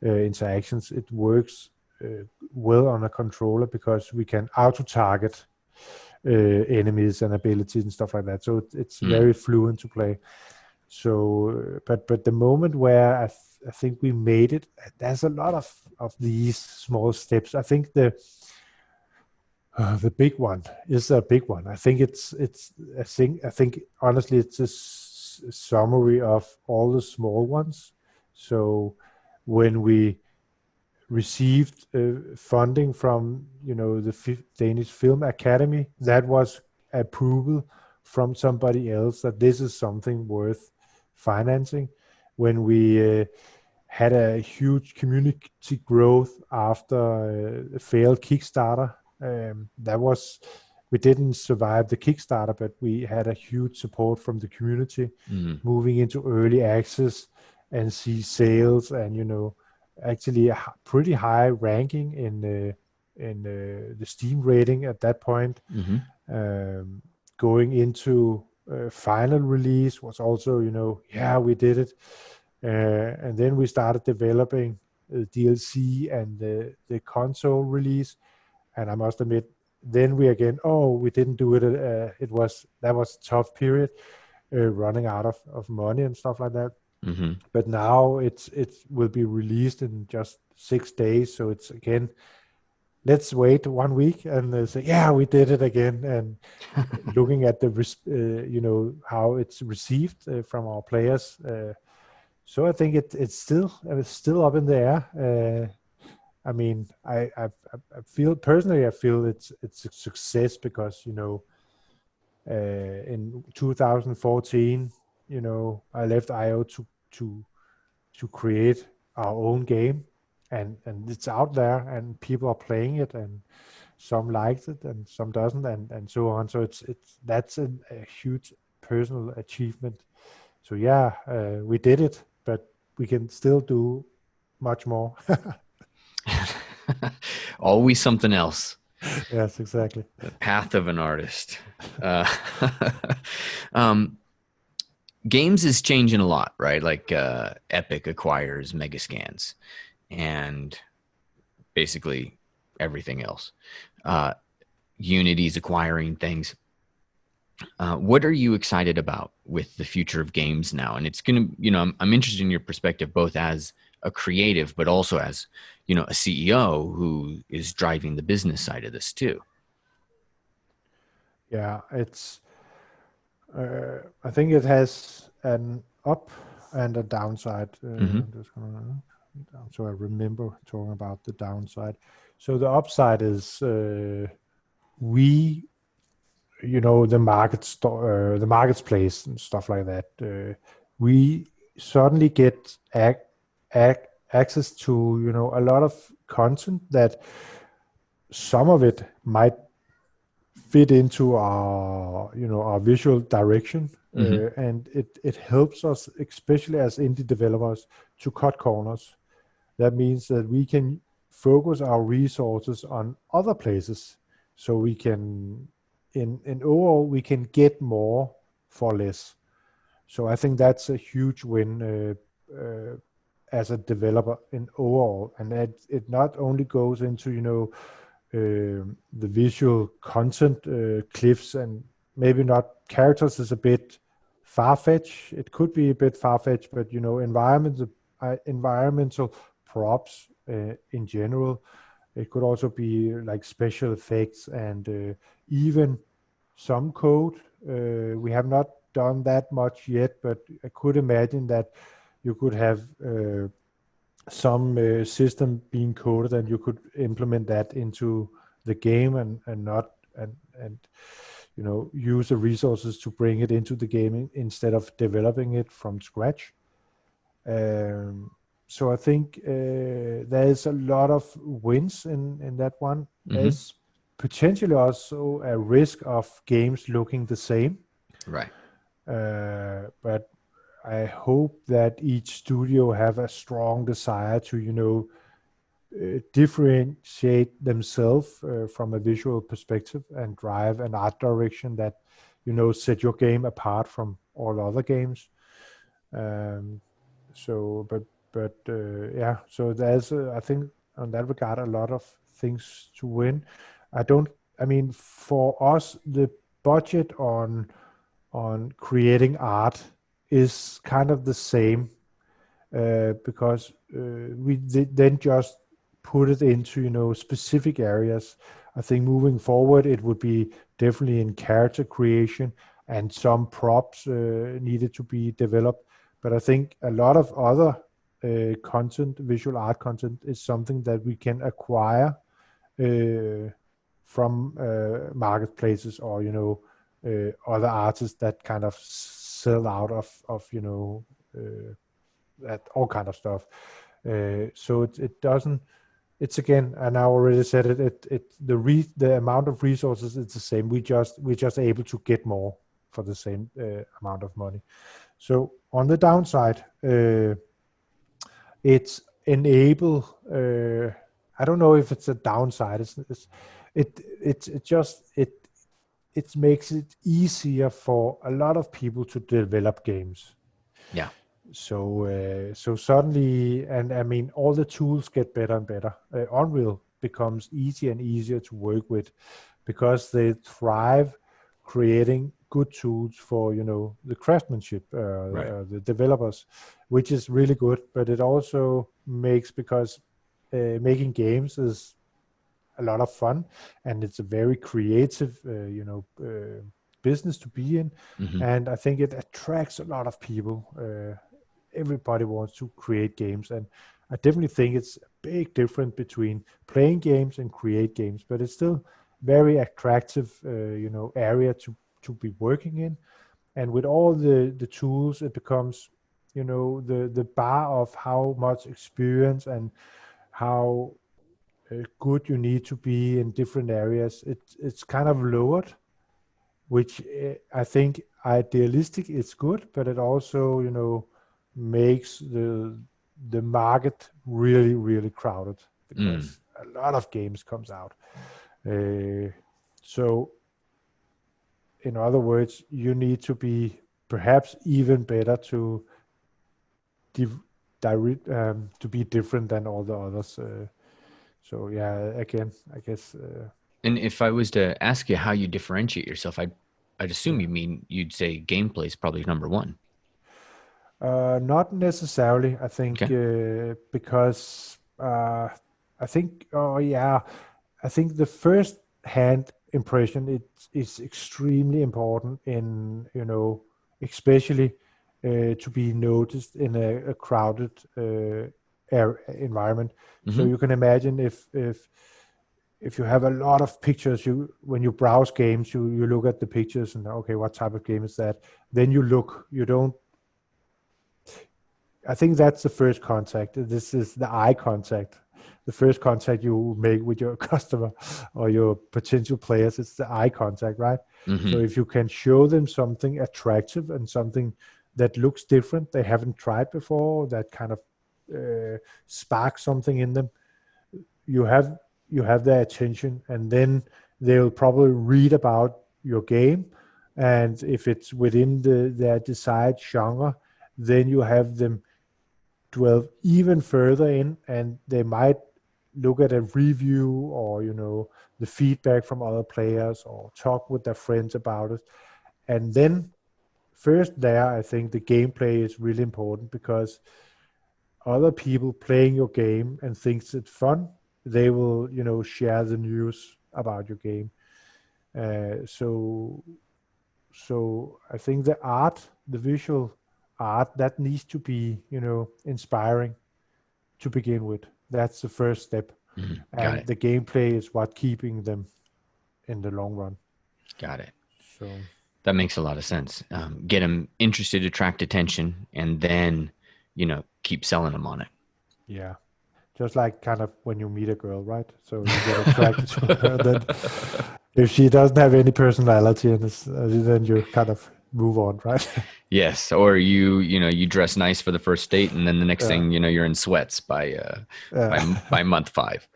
S2: interactions, it works well on a controller because we can auto target enemies and abilities and stuff like that. So it's
S1: Mm.
S2: very fluent to play. So, but the moment where I think we made it, there's a lot of these small steps. I think the big one is a big one. I think I think honestly it's a summary of all the small ones. So when we received funding from the Danish Film Academy, that was approval from somebody else that this is something worth financing. When we had a huge community growth after a failed Kickstarter, that was we didn't survive the Kickstarter, but we had a huge support from the community,
S1: Mm.
S2: moving into early access and see sales, and actually a pretty high ranking in the Steam rating at that point.
S1: Mm-hmm.
S2: Um, Going into final release was also, yeah, we did it. And then we started developing DLC and the console release. And I must admit, then we again, oh, we didn't do it. That was a tough period, running out of money and stuff like that.
S1: Mm-hmm.
S2: But now it will be released in just 6 days. So it's again, let's wait 1 week and say, yeah, we did it again. And looking at how it's received from our players. So I think it's still up in the air. I mean, I feel personally, I feel it's a success because in 2014, I left IO to create our own game, and it's out there, and people are playing it, and some liked it, and some doesn't, and so on. So that's a huge personal achievement. So yeah, we did it, but we can still do much more.
S1: Always something else.
S2: Yes, exactly.
S1: The path of an artist. Uh, um, Games is changing a lot, right? Like Epic acquires Megascans and basically everything else. Uh, Unity's acquiring things. What are you excited about with the future of games now? And it's going to, I'm interested in your perspective, both as a creative, but also as, a CEO who is driving the business side of this too.
S2: Yeah, I think it has an up and a downside.
S1: Mm-hmm.
S2: I'm just gonna so I remember talking about the downside. So the upside is we, the the marketplace and stuff like that. We suddenly get access to a lot of content that some of it might fit into our visual direction,
S1: Mm-hmm.
S2: and it helps us, especially as indie developers, to cut corners. That means that we can focus our resources on other places, so we can, in overall, we can get more for less. So I think that's a huge win as a developer in overall, and it not only goes into the visual content cliffs, and maybe not characters is a bit far-fetched. It could be a bit far-fetched, but environmental props in general. It could also be like special effects and even some code. We have not done that much yet, but I could imagine that you could have some system being coded, and you could implement that into the game, and not and use the resources to bring it into the game instead of developing it from scratch. So I think there's a lot of wins in that one.
S1: Mm-hmm.
S2: There's potentially also a risk of games looking the same,
S1: Right.
S2: but I hope that each studio have a strong desire to, differentiate themselves from a visual perspective and drive an art direction that, set your game apart from all other games. Um, so, yeah, so there's, I think, on that regard, a lot of things to win. I mean, for us, the budget on creating art is kind of the same, because we then just put it into specific areas. I think moving forward, it would be definitely in character creation, and some props needed to be developed. But I think a lot of other content, visual art content, is something that we can acquire uh, from marketplaces, or other artists that kind of sell out of that all kind of stuff. So it doesn't. It's again, and I already said it. The amount of resources, it's the same. We're just able to get more for the same amount of money. So on the downside, it's enable. I don't know if it's a downside. It makes it easier for a lot of people to develop games.
S1: Yeah.
S2: So suddenly, and I mean, all the tools get better and better. Unreal becomes easier and easier to work with, because they thrive creating good tools for the craftsmanship,
S1: Right.
S2: the developers, which is really good. But it also makes, because making games is a lot of fun, and it's a very creative business to be in.
S1: Mm-hmm.
S2: And I think it attracts a lot of people. Everybody wants to create games, and I definitely think it's a big difference between playing games and create games, but it's still very attractive area to be working in. And with all the tools, it becomes the bar of how much experience and how good you need to be in different areas, it's kind of lowered, which I think idealistic is good, but it also makes the market really, really crowded,
S1: Mm.
S2: because a lot of games comes out. So in other words, you need to be perhaps even better to to be different than all the others. So yeah, again, I guess.
S1: And if I was to ask you how you differentiate yourself, I'd assume
S2: Yeah.
S1: you'd say gameplay is probably number one.
S2: Not necessarily. I think
S1: Okay.
S2: because I think. Oh yeah, I think the first hand impression is extremely important in, especially to be noticed in a crowded environment. So
S1: Mm-hmm.
S2: you can imagine if you have a lot of pictures, when you browse games, you look at the pictures and okay, what type of game is that? Then you look. You don't. I think that's the first contact. This is the eye contact. The first contact you make with your customer or your potential players, it's the eye contact, right? So
S1: Mm-hmm.
S2: if you can show them something attractive and something that looks different, they haven't tried before, that kind of sparks something in them, you have you have their attention, and then they'll probably read about your game, and if it's within their desired genre, then you have them delve even further in, and they might look at a review or the feedback from other players or talk with their friends about it. And then first there, I think the gameplay is really important, because other people playing your game and thinks it's fun, they will share the news about your game. So I think the visual art, that needs to be inspiring to begin with. That's the first step.
S1: Mm-hmm. Got
S2: And
S1: it.
S2: the gameplay is what keeping them in the long run.
S1: Got it.
S2: So
S1: That makes a lot of sense. Get them interested, attract attention, and then, keep selling them on it.
S2: yeah, just like kind of when you meet a girl, right? So you get attracted to her. Then if she doesn't have any personality, and then you kind of move on, right?
S1: Yes, or you dress nice for the first date, and then the next
S2: Yeah,
S1: thing you're in sweats
S2: yeah,
S1: by month five.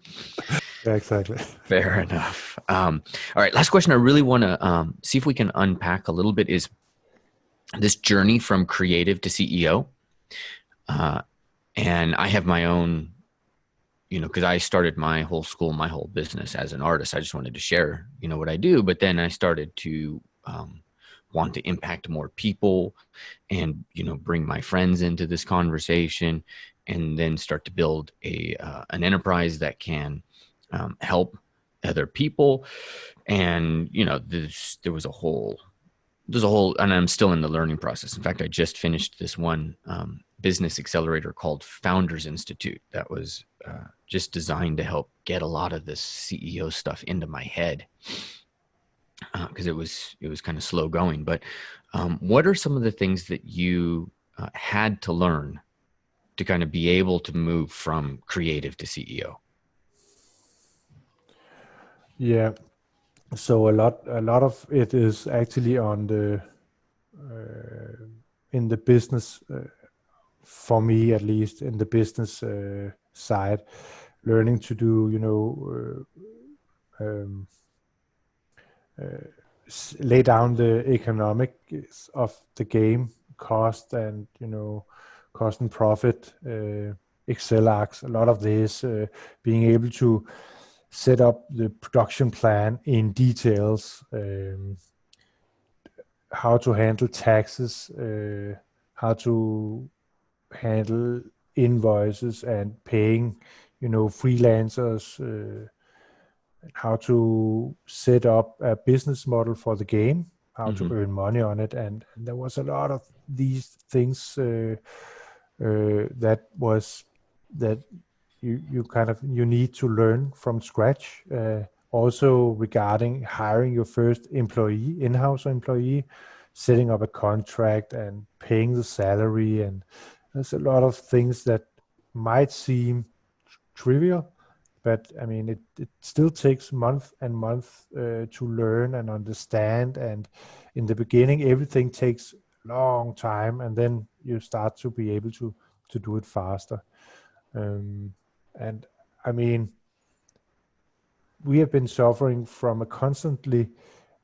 S2: yeah, exactly.
S1: Fair enough. All right, last question I really want to see if we can unpack a little bit is this journey from creative to CEO. Uh, and I have my own, because I started my whole school, my whole business as an artist. I just wanted to share, what I do. But then I started to want to impact more people and, bring my friends into this conversation, and then start to build an enterprise that can help other people. And, there's a whole, and I'm still in the learning process. In fact, I just finished this one business accelerator called Founders Institute that was just designed to help get a lot of this CEO stuff into my head, because it was kind of slow going. But what are some of the things that you had to learn to kind of be able to move from creative to CEO?
S2: Yeah. So a lot of it is actually on the uh, in the business, for me at least, in the business side, learning to do um, lay down the economics of the game, cost and cost and profit, Excel arcs, a lot of this, being able to set up the production plan in details, how to handle taxes, how to handle invoices and paying freelancers, how to set up a business model for the game, how to
S1: Mm-hmm.
S2: earn money on it, and there was a lot of these things that you need to learn from scratch. Also regarding hiring your first employee, in-house employee, setting up a contract and paying the salary, and there's a lot of things that might seem trivial, but I mean it still takes month and month to learn and understand. And in the beginning, everything takes long time, and then you start to be able to do it faster. And I mean, we have been suffering from a constantly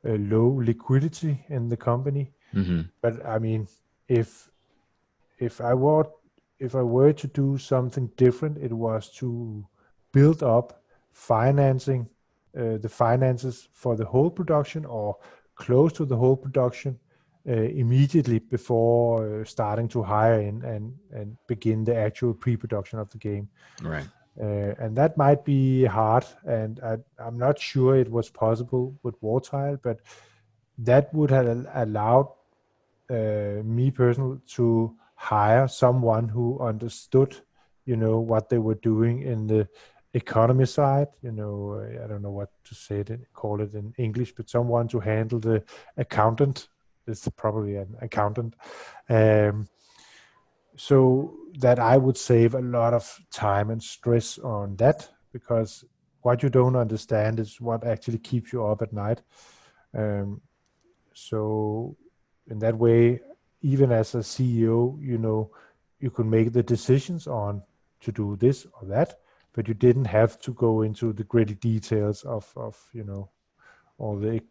S2: low liquidity in the company.
S1: Mm-hmm.
S2: But I mean, if if I were if I were to do something different, it was to build up financing, the finances for the whole production or close to the whole production immediately before starting to hire in and begin the actual pre-production of the game.
S1: Right.
S2: And that might be hard, and I'm not sure it was possible with Wartile, but that would have allowed me personally to hire someone who understood, what they were doing in the economy side. I don't know what to call it in English, but someone to handle the accountant. It's probably an accountant. Um, so that I would save a lot of time and stress on that, because what you don't understand is what actually keeps you up at night. Um, so in that way, even as a CEO, you can make the decisions on to do this or that, but you didn't have to go into the gritty details of all the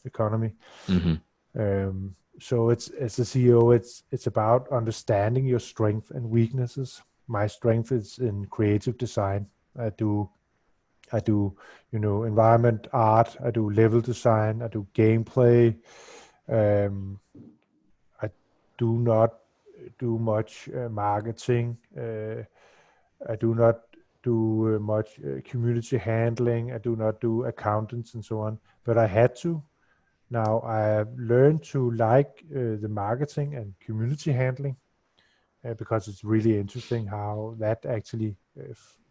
S2: economy.
S1: Mm-hmm.
S2: So it's as a CEO, it's about understanding your strengths and weaknesses. My strength is in creative design. I do, environment art. I do level design. I do gameplay. Um, I do not do much marketing. I do not do much community handling. I do not do accountants and so on. But I had to. Now I have learned to like the marketing and community handling because it's really interesting how that actually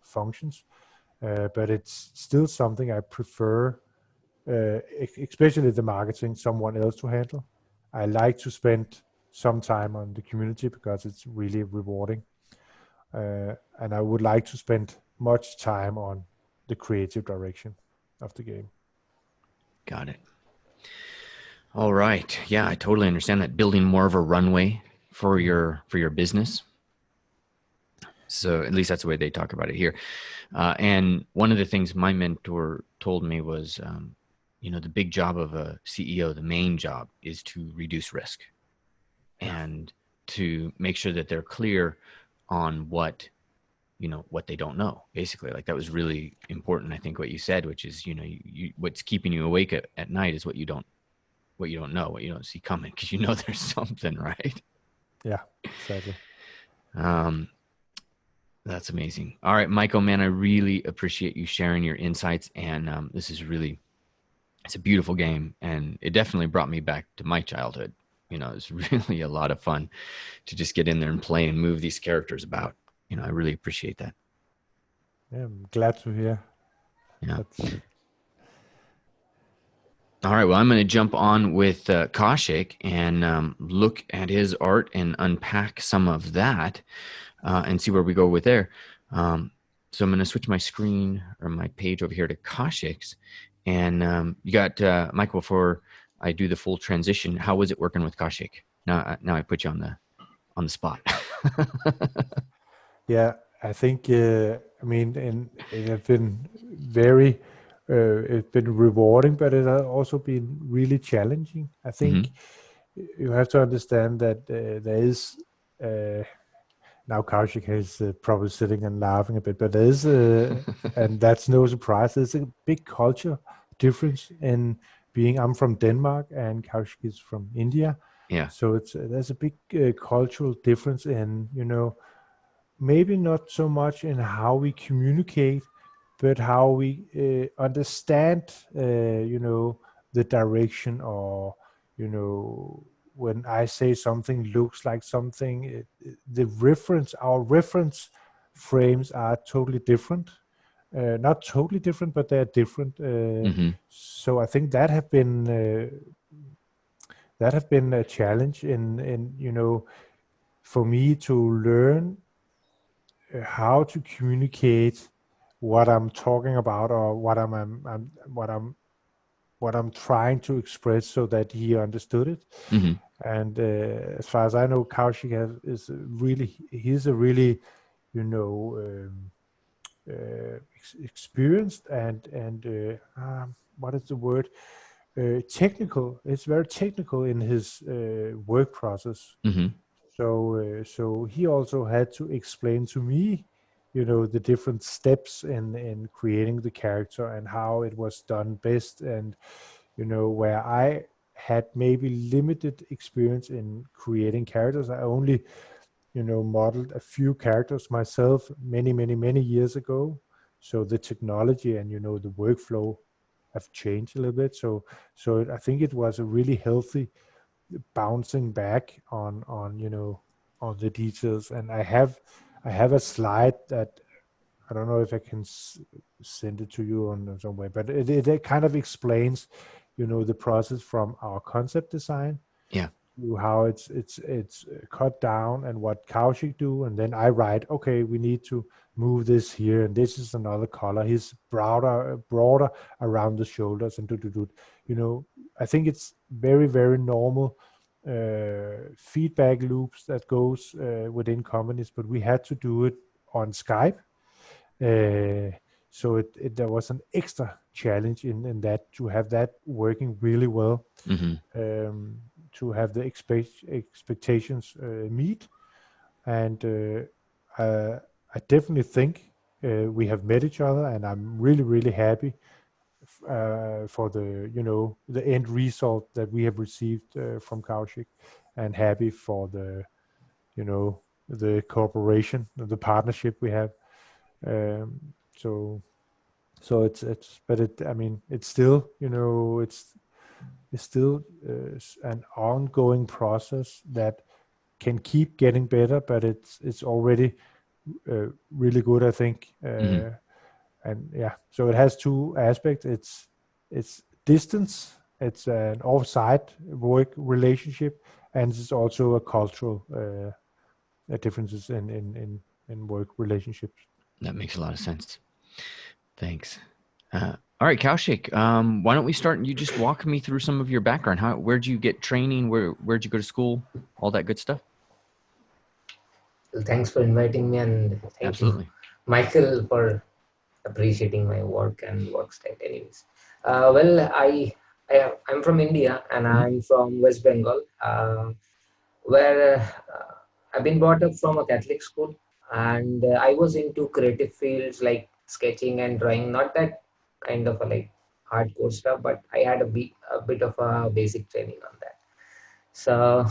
S2: functions. But it's still something I prefer, especially the marketing, someone else to handle. I like to spend some time on the community because it's really rewarding. And I would like to spend much time on the creative direction of the game.
S1: Got it. All right. Yeah, I totally understand that. Building more of a runway for your business. So at least that's the way they talk about it here. And one of the things my mentor told me was, the big job of a CEO, the main job is to reduce risk
S2: Yeah.
S1: and to make sure that they're clear on what they don't know. Basically, like that was really important. I think what you said, which is, what's keeping you awake at night is what you don't know, what you don't see coming, because there's something, right?
S2: Yeah, exactly.
S1: Um, That's amazing. All right, Michael, man, I really appreciate you sharing your insights. And this is really, it's a beautiful game. And it definitely brought me back to my childhood. It's really a lot of fun to just get in there and play and move these characters about. I really appreciate that.
S2: Yeah, I'm glad to hear.
S1: Yeah.
S2: That's
S1: All right. Well, I'm going to jump on with Kaushik and look at his art and unpack some of that and see where we go with there. So I'm going to switch my screen or my page over here to Kaushik's. And you got Michael, before I do the full transition, how was it working with Kaushik? Now I put you on the spot.
S2: Yeah, I think, I mean, and it has been very, it's been rewarding, but it has also been really challenging. I
S1: Hmm.
S2: think you have to understand that there is, uh, now Kaushik is probably sitting and laughing a bit, but there is, and that's no surprise, there's a big culture difference in I'm from Denmark and Kaushik is from India.
S1: Yeah.
S2: So there's a big cultural difference in, maybe not so much in how we communicate, but how we understand, the direction, or, when I say something looks like something, our reference frames are totally different. Not totally different, but they're different.
S1: Hmm.
S2: So I think that have been a challenge in for me to learn how to communicate what I'm talking about, or what I'm trying to express, so that he understood it.
S1: Hmm.
S2: And as far as I know, Kaushik he's a really, you know, experienced and what is the word? Technical. It's very technical in his work process.
S1: Mm-hmm.
S2: So he also had to explain to me, the different steps in creating the character and how it was done best, and where I had maybe limited experience in creating characters. I only modeled a few characters myself many, many, many years ago. So the technology and the workflow have changed a little bit. So I think it was a really healthy bouncing back on the details. And I have a slide that I don't know if I can send it to you on some way, but it kind of explains the process from our concept design
S1: Yeah.
S2: to how it's cut down and what Kaushik do, and then I write, okay, we need to move this here, and this is another color. He's broader around the shoulders, and do. I think it's very, very normal feedback loops that goes within companies, but we had to do it on Skype. So there was an extra challenge in that, to have that working really well,
S1: Mm-hmm.
S2: to have the expectations meet. And I definitely think we have met each other, and I'm really, really happy for the end result that we have received from Kaushik, and happy for you know the cooperation, the partnership we have. Um, so it's but I mean, it's still, it's still an ongoing process that can keep getting better, but it's already really good, I think.
S1: Mm-hmm.
S2: And yeah, so it has two aspects. It's distance, it's an off-site work relationship, and it's also a cultural differences in work relationships.
S1: That makes a lot of sense. Thanks. All right, Kaushik. Why don't we start? And you just walk me through some of your background. Where'd you get training? Where'd you go to school? All that good stuff.
S3: Well, thanks for inviting me, and thank you,
S1: Absolutely.
S3: Michael, for appreciating my work and work style. Anyways, well, I'm from India, and
S1: Mhm.
S3: I'm from West Bengal, where I've been brought up from a Catholic school, and I was into creative fields like sketching and drawing. Not that kind of a like hardcore stuff, but I had a bit of a basic training on that. So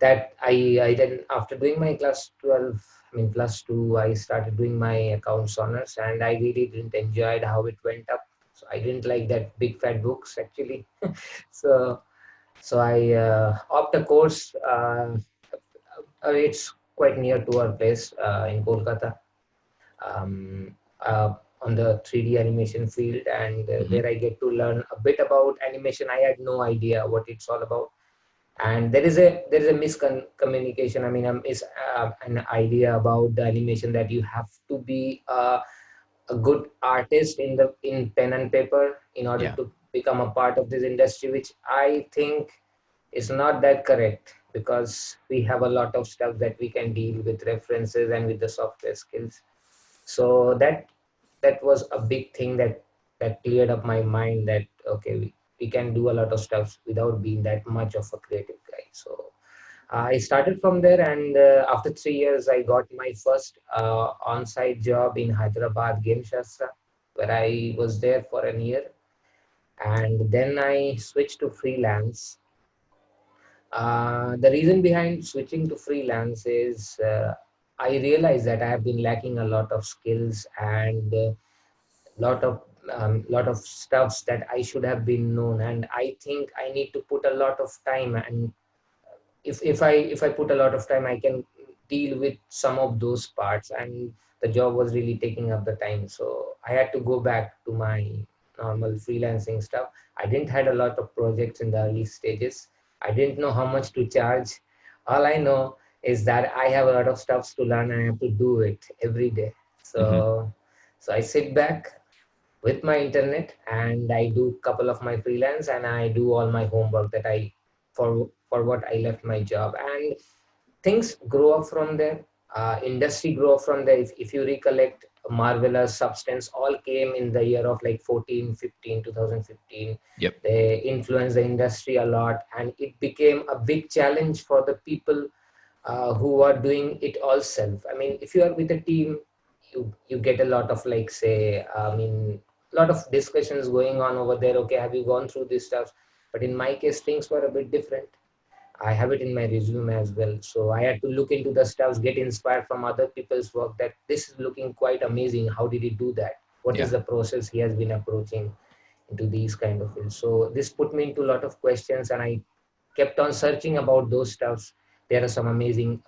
S3: that I then, after doing my class 12, I mean plus 2, I started doing my accounts honors, and I really didn't enjoy how it went up. So I didn't like that big fat books actually. so so I opt a course. It's quite near to our place in Kolkata, um, on the 3D animation field, and
S1: Mhm.
S3: there I get to learn a bit about animation. I had no idea what it's all about, and there is a miscommunication. I mean, an idea about the animation that you have to be a good artist in pen and paper in order
S1: Yeah.
S3: to become a part of this industry, which I think is not that correct, because we have a lot of stuff that we can deal with references and with the software skills. So that was a big thing that cleared up my mind, that okay, we can do a lot of stuff without being that much of a creative guy. So I started from there, and after 3 years, I got my first on-site job in Hyderabad Game Shastra, where I was there for a year, and then I switched to freelance. The reason behind switching to freelance is I realized that I have been lacking a lot of skills and lot of stuffs that I should have been known, and I think I need to put a lot of time, and if I put a lot of time, I can deal with some of those parts, and the job was really taking up the time, so I had to go back to my normal freelancing stuff. I didn't had a lot of projects in the early stages. I didn't know how much to charge. All I know is that I have a lot of stuff to learn, and I have to do it every day.
S1: Mhm.
S3: So i sit back with my internet, and I do couple of my freelance, and I do all my homework that I for what I left my job, and things grow up from there. Industry grow up from there. If you recollect, Marvelous, Substance, all came in the year of like 2015.
S1: Yep.
S3: They influenced the industry a lot, and it became a big challenge for the people who are doing it all self. I mean, if you are with a team, you get a lot of like say, I mean, a lot of discussions going on over there. Okay, have you gone through this stuff? But in my case, things were a bit different. I have it in my resume as well. So I had to look into the stuffs, get inspired from other people's work that this is looking quite amazing. How did he do that? What is
S1: Yeah.
S3: the process he has been approaching into these kind of fields? So this put me into a lot of questions, and I kept on searching about those stuffs. There are some amazing,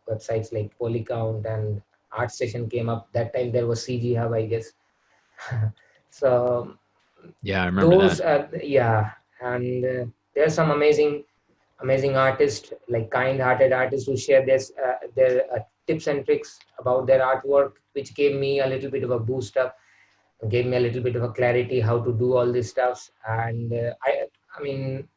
S3: websites like Polycount, and Art Session came up. That time there was CG Hub, I guess. So
S1: Yeah, I remember
S3: those
S1: that.
S3: are, yeah, and there are some amazing artists, like kind-hearted artists who share their tips and tricks about their artwork, which gave me a little bit of a boost up, gave me a little bit of a clarity how to do all this stuff. And I mean,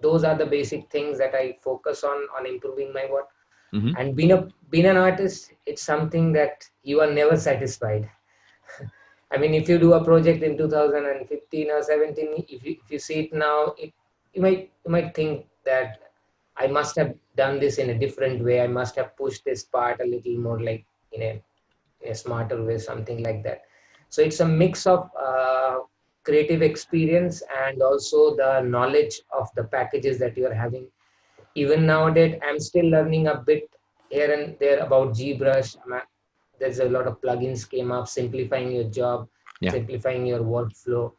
S3: those are the basic things that I focus on improving my work.
S1: Hmm.
S3: And being an artist, it's something that you are never satisfied. I mean, if you do a project in 2015 or 17, if you see it now, you might think that I must have done this in a different way. I must have pushed this part a little more, like in a smarter way, something like that. So it's a mix of creative experience and also the knowledge of the packages that you are having. Even nowadays, I'm still learning a bit here and there about GBrush. There's a lot of plugins came up, simplifying your job,
S1: Yeah.
S3: simplifying your workflow.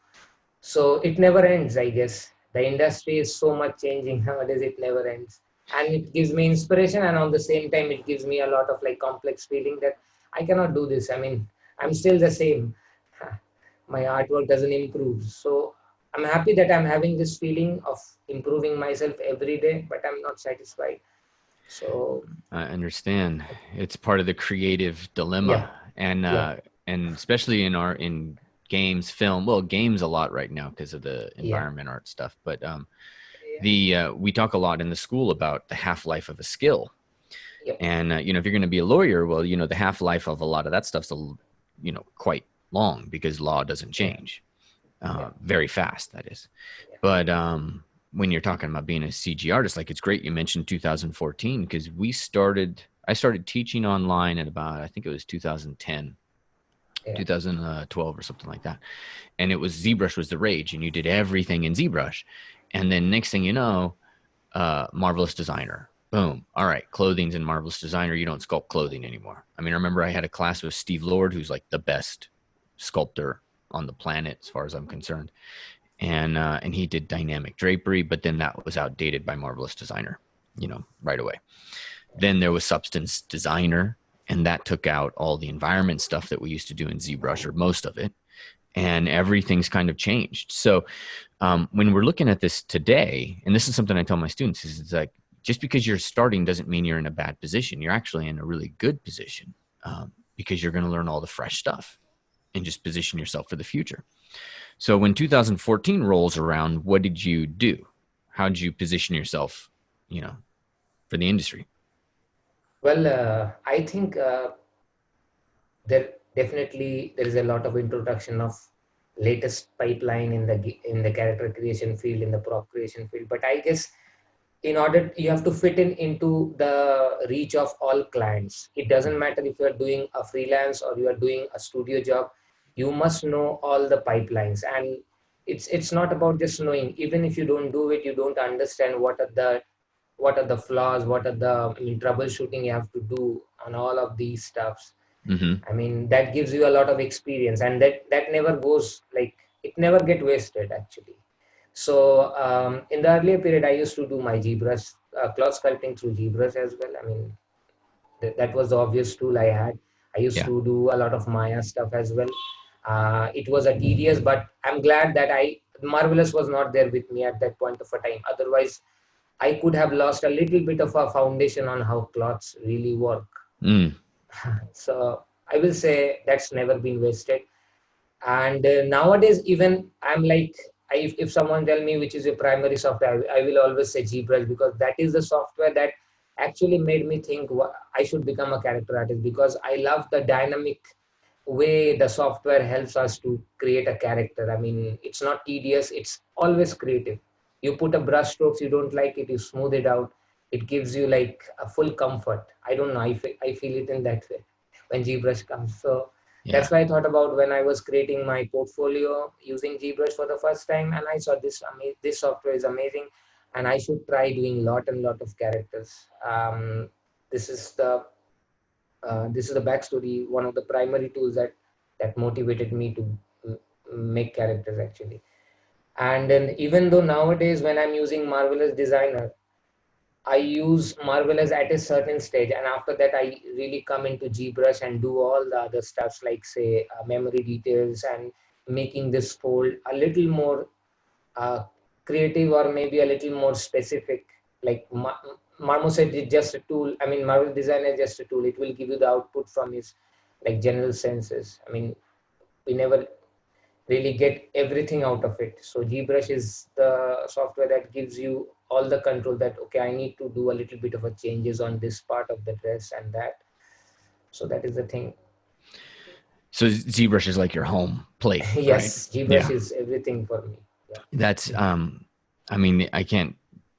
S3: So it never ends, I guess. The industry is so much changing nowadays, it never ends. And it gives me inspiration, and on the same time, it gives me a lot of like complex feeling that I cannot do this. I mean, I'm still the same. My artwork doesn't improve. So I'm happy that I'm having this feeling of improving myself every day, but I'm not satisfied. So
S1: I understand. It's part of the creative dilemma,
S3: yeah,
S1: and
S3: yeah,
S1: especially in games, film. Well, games a lot right now because of the
S3: yeah,
S1: environment art stuff. But
S3: yeah,
S1: the we talk a lot in the school about the half life of a skill,
S3: yeah,
S1: and if you're going to be a lawyer, well, the half life of a lot of that stuff's quite long because law doesn't
S3: yeah,
S1: change
S3: yeah,
S1: very fast. That is,
S3: yeah,
S1: but when you're talking about being a CG artist, like it's great you mentioned 2014 because I started teaching online at about, I think it was 2010,
S3: yeah,
S1: 2012 or something like that. And it was ZBrush was the rage and you did everything in ZBrush. And then next thing you know, Marvelous Designer. Boom. All right. Clothing's in Marvelous Designer. You don't sculpt clothing anymore. I mean, I remember I had a class with Steve Lord, who's like the best sculptor on the planet, as far as I'm concerned. And he did dynamic drapery, but then that was outdated by Marvelous Designer, right away. Then there was Substance Designer, and that took out all the environment stuff that we used to do in ZBrush, or most of it, and everything's kind of changed. So when we're looking at this today, and this is something I tell my students, is it's like just because you're starting doesn't mean you're in a bad position. You're actually in a really good position because you're going to learn all the fresh stuff and just position yourself for the future. So when 2014 rolls around, what did you do? How did you position yourself, for the industry?
S3: Well, I think there is a lot of introduction of latest pipeline in the character creation field, in the prop creation field. But I guess in order you have to fit into the reach of all clients. It doesn't matter if you are doing a freelance or you are doing a studio job. You must know all the pipelines, and it's not about just knowing. Even if you don't do it, you don't understand what are the flaws, what are the troubleshooting you have to do on all of these stuffs.
S1: Mm-hmm.
S3: I mean, that gives you a lot of experience, and that never goes, like, it never get wasted actually. So in the earlier period, I used to do my GBrush cloth sculpting through GBrush as well. I mean, that was the obvious tool I had. I used
S1: Yeah.
S3: to do a lot of Maya stuff as well. It was a tedious, but I'm glad that Marvelous was not there with me at that point of a time. Otherwise, I could have lost a little bit of a foundation on how cloths really work.
S1: Mm.
S3: So I will say that's never been wasted. And nowadays, even I'm like, if someone tell me which is your primary software, I will always say GBrush, because that is the software that actually made me think I should become a character artist, because I love the dynamic way the software helps us to create a character. I mean, it's not tedious, it's always creative. You put a brush strokes, you don't like it, you smooth it out. It gives you like a full comfort. I don't know, I feel it in that way when GBrush comes. So
S1: Yeah.
S3: that's why I thought about when I was creating my portfolio using GBrush for the first time, and I saw this software is amazing, and I should try doing lot and lot of characters. This is the this is the backstory, one of the primary tools that motivated me to make characters actually. And then even though nowadays when I'm using Marvelous Designer, I use Marvelous at a certain stage, and after that I really come into GBrush and do all the other stuffs like say memory details and making this fold a little more uh, creative, or maybe a little more specific. Like Marmoset is just a tool. I mean, Marvel Designer is just a tool. It will give you the output from his like general senses. I mean, we never really get everything out of it. So GBrush is the software that gives you all the control that, okay, I need to do a little bit of a changes on this part of the dress and that. So that is the thing.
S1: So ZBrush is like your home plate, right?
S3: Yes, GBrush
S1: Yeah.
S3: is everything for me. Yeah.
S1: That's I mean, I can't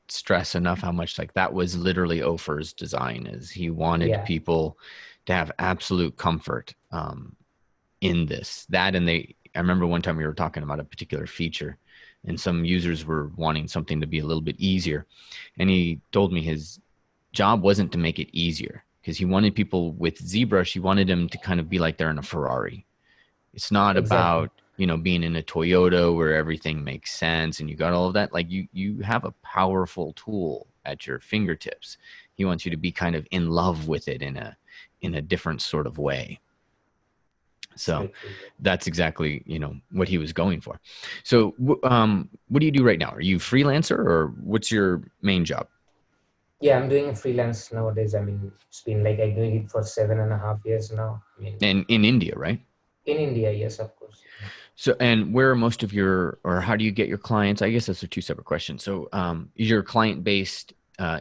S1: stress enough how much like that was literally Ofer's design, is he wanted
S3: Yeah.
S1: people to have absolute comfort in this. That and I remember one time we were talking about a particular feature and some users were wanting something to be a little bit easier. And he told me his job wasn't to make it easier, because he wanted people with ZBrush, he wanted them to kind of be like they're in a Ferrari. It's not
S3: Exactly.
S1: about, being in a Toyota where everything makes sense and you got all of that. Like you have a powerful tool at your fingertips. He wants you to be kind of in love with it in a different sort of way. So that's exactly, what he was going for. So what do you do right now? Are you freelancer or what's your main job?
S3: Yeah, I'm doing freelance nowadays. I mean, it's been like I'm doing it for 7.5 years now. I mean,
S1: And in India, right?
S3: in India, yes, of course.
S1: So, and where are most of or how do you get your clients? I guess that's a two separate questions. So, is your client based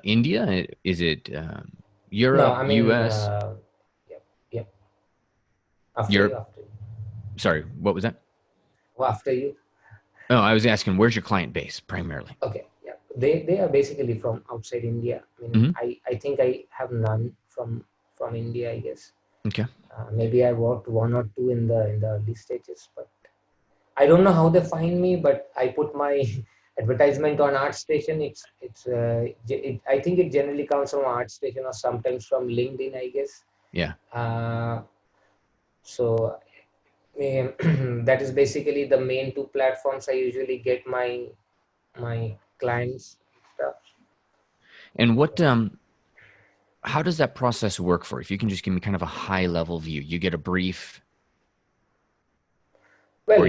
S1: India? Is it
S3: No,
S1: Europe,
S3: I mean,
S1: US,
S3: yep, yep. After you,
S1: Europe?
S3: after you.
S1: Sorry, what was that?
S3: Oh, after you.
S1: Oh, I was asking, where's your client base primarily?
S3: Okay, yeah. They are basically from outside India. I mean,
S1: Hmm.
S3: I think I have none from India, I guess.
S1: Okay.
S3: Maybe I worked one or two in the early stages, but I don't know how they find me. But I put my advertisement on ArtStation. I think it generally comes from ArtStation or sometimes from LinkedIn, I guess.
S1: Yeah.
S3: So that is basically the main two platforms I usually get my clients stuff.
S1: And how does that process work for you? If you can just give me kind of a high level view, you get a brief, or
S3: Well,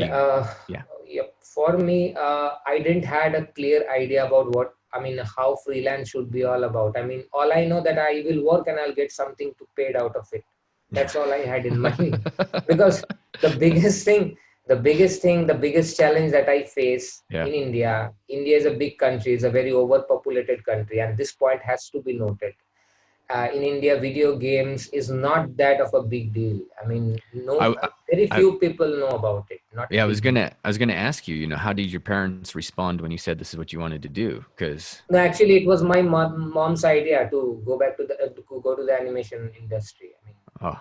S1: yeah.
S3: yep. For me, I didn't had a clear idea about how freelance should be all about. I mean, all I know that I will work and I'll get something to paid out of it.
S1: Yeah.
S3: That's all I had in mind. Because the the biggest challenge that I face
S1: Yeah.
S3: in India is a big country, it's a very overpopulated country, and this point has to be noted. In India, video games is not that of a big deal. I mean, no,
S1: I,
S3: very
S1: I,
S3: few people know about it. Not a
S1: yeah,
S3: big deal.
S1: I was gonna ask you, how did your parents respond when you said this is what you wanted to do? Because
S3: No, actually, it was my mom's idea to go back to go to the animation industry. I mean,
S1: oh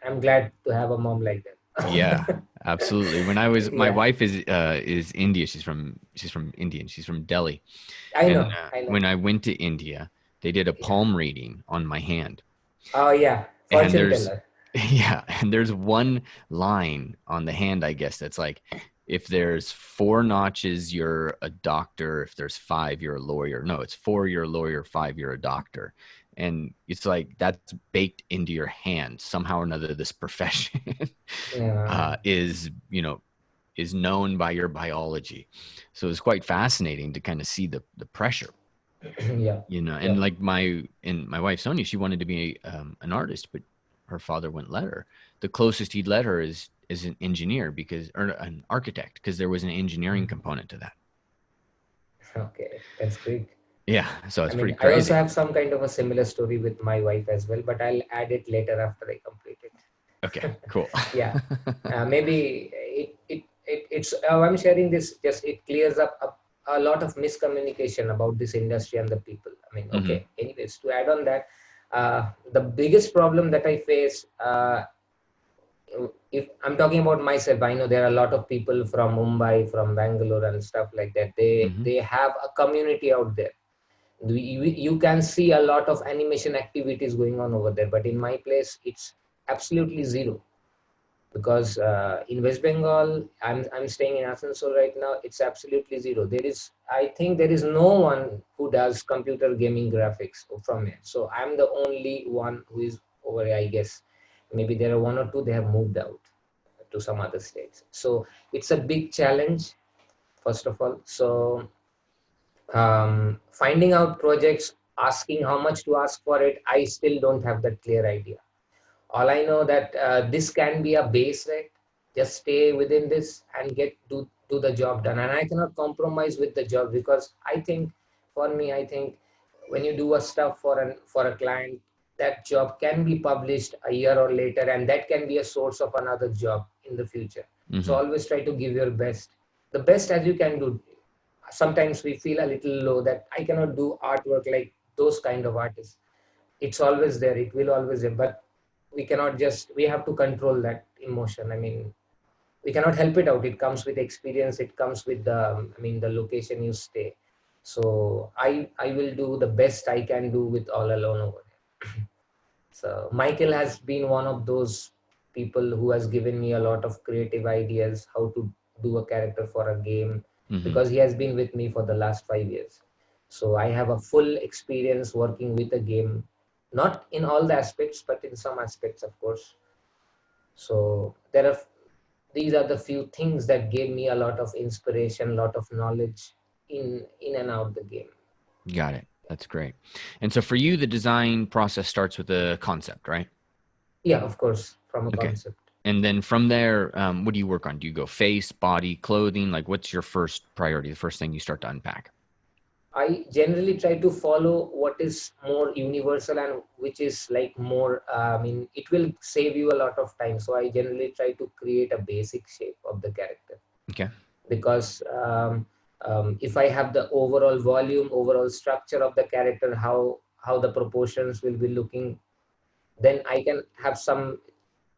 S3: I'm glad to have a mom like
S1: yeah,
S3: that.
S1: absolutely. My
S3: Yeah,
S1: wife is India. She's from India. And she's from Delhi.
S3: I
S1: And
S3: know, I know.
S1: when I went to India, they did a
S3: Yeah.
S1: palm reading on my hand,
S3: Oh yeah,
S1: and
S3: fortune
S1: there's
S3: teller.
S1: yeah, and there's one line on the hand, I guess, that's like, if there's 4 notches, you're a doctor. If there's 5, you're a lawyer. No, it's 4, you're a lawyer. 5, you're a doctor. And it's like that's baked into your hand somehow or another. This profession
S3: Yeah,
S1: is is known by your biology. So it's quite fascinating to kind of see the pressure,
S3: yeah,
S1: and
S3: yeah.
S1: like my wife Sonia, she wanted to be an artist, but her father wouldn't let her. The closest he'd let her is an engineer, or an architect, because there was an engineering component to that.
S3: Okay, that's great.
S1: Yeah. So
S3: I
S1: it's pretty
S3: mean, I also
S1: crazy.
S3: have some kind of a similar story with my wife as well, but I'll add it later after I complete
S1: Okay,
S3: it.
S1: cool.
S3: Yeah, maybe it's. I'm sharing this just it clears up a lot of miscommunication about this industry and the people. I mean,
S1: Hmm.
S3: okay. Anyways, to add on that, the biggest problem that I face, if I'm talking about myself, I know there are a lot of people from Mumbai, from Bangalore, and stuff like that.
S1: Hmm.
S3: They have a community out there. You can see a lot of animation activities going on over there, but in my place it's absolutely zero, because in West Bengal, I'm staying in Asansol right now. It's absolutely zero. I think there is no one who does computer gaming graphics from here. So I'm the only one who is over here, I guess. Maybe there are one or two, they have moved out to some other states. So it's a big challenge, first of all. So finding out projects, asking how much to ask for it, I still don't have that clear idea. All I know that this can be a base rate. Just stay within this and do the job done. And I cannot compromise with the job, because I think, for me, I think when you do a stuff for a client, that job can be published a year or later, and that can be a source of another job in the future. So
S1: Hmm.
S3: always try to give your best, the best as you can do. Sometimes we feel a little low that I cannot do artwork like those kind of artists. It's always there, it will always there, but we have to control that emotion. I mean, we cannot help it out. It comes with experience, it comes with the the location you stay. So I will do the best I can do with all alone over there. So Michael has been one of those people who has given me a lot of creative ideas how to do a character for a game,
S1: Hmm.
S3: because he has been with me for the last 5 years. So I have a full experience working with a game, not in all the aspects, but in some aspects, of course. So these are the few things that gave me a lot of inspiration, lot of knowledge in and out the game.
S1: Got it. That's great. And so for you, the design process starts with a concept, right?
S3: Yeah, of course, from a
S1: Okay.
S3: concept.
S1: And then from there, what do you work on? Do you go face, body, clothing? Like, what's your first priority? The first thing you start to unpack?
S3: I generally try to follow what is more universal and which is like more, it will save you a lot of time. So I generally try to create a basic shape of the character,
S1: Okay.
S3: because if I have the overall volume, overall structure of the character, how the proportions will be looking, then I can have some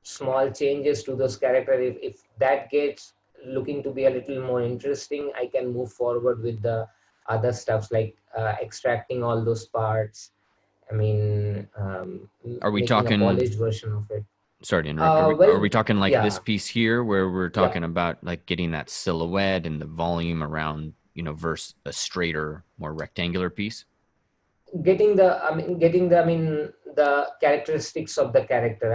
S3: small changes to those characters. If that gets looking to be a little more interesting, I can move forward with the other stuffs, like extracting all those parts.
S1: Are we
S3: Making a
S1: talking,
S3: polished version of it.
S1: sorry to interrupt, are we
S3: Well,
S1: talking like this
S3: yeah,
S1: piece here where we're
S3: yeah.
S1: talking about like getting that silhouette and the volume around, versus a straighter, more rectangular piece?
S3: Getting the characteristics of the character.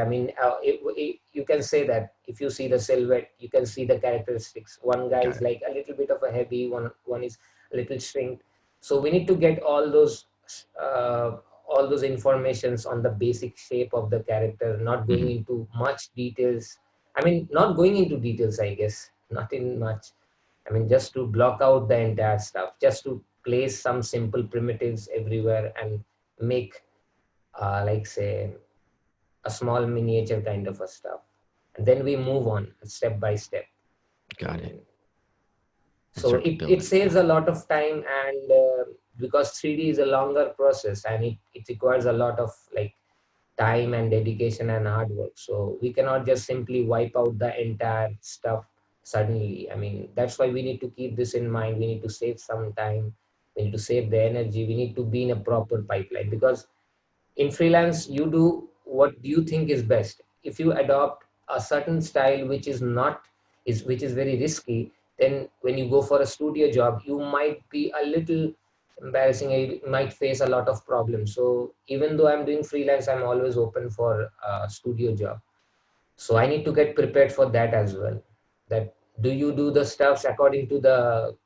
S3: You can say that if you see the silhouette, you can see the characteristics. One guy
S1: Got
S3: is
S1: it.
S3: like a little bit of a heavy one is a little shrinked. So we need to get uh, all those informations on the basic shape of the character, not going
S1: Hmm.
S3: into much details. Not going into details, I guess, not in much. Just to block out the entire stuff, just to place some simple primitives everywhere and make, like, say, a small miniature kind of a stuff. And then we move on step by step. I
S1: Got it.
S3: mean,
S1: And
S3: so
S1: start to build
S3: it
S1: it.
S3: saves a lot of time, and because 3D is a longer process, and it requires a lot of, like, time and dedication and hard work. So we cannot just simply wipe out the entire stuff suddenly. That's why we need to keep this in mind. We need to save some time. We need to save the energy. We need to be in a proper pipeline, because in freelance you do what you think is best. If you adopt a certain style which is not is which is very risky, then when you go for a studio job, you might be a little embarrassing. You might face a lot of problems. So even though I'm doing freelance, I'm always open for a studio job. So I need to get prepared for that as well. That, do you do the stuffs according to the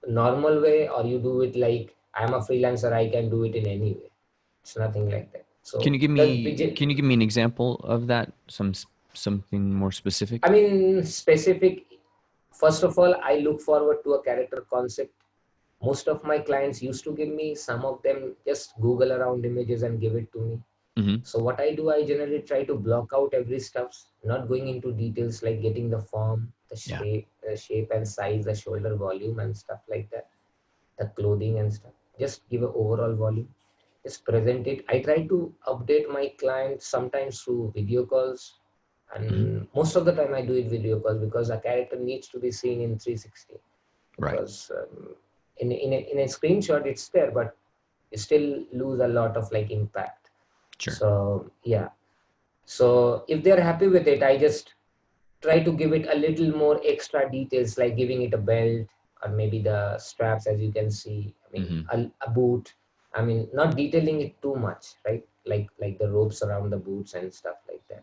S3: normal way, or you do it like, I'm a freelancer, I can do it in any way? It's nothing like that.
S1: Can
S3: So
S1: you give
S3: the
S1: me can you give me an example of that? Something more specific?
S3: specific. First of all, I look forward to a character concept. most of my clients used to give me, some of them just Google around images and give it to me.
S1: Mm-hmm.
S3: So what I do, I generally try to block out every stuff, not going into details like getting the form,
S1: Yeah.
S3: the shape and size, the shoulder volume and stuff like that, the clothing and stuff. Just give an overall volume. Just present it. I try to update my clients sometimes through video calls,
S1: Mm-hmm.
S3: and most of the time I do it video calls because a character needs to be seen in 360.
S1: Right.
S3: Because in a screenshot it's there, but you still lose a lot of like impact.
S1: Sure.
S3: So yeah, so if they're happy with it, I just try to give it a little more extra details, like giving it a belt or maybe the straps, as you can see. I mean,
S1: Mm-hmm.
S3: a boot. I mean, not detailing it too much, right? Like the ropes around the boots and stuff like that.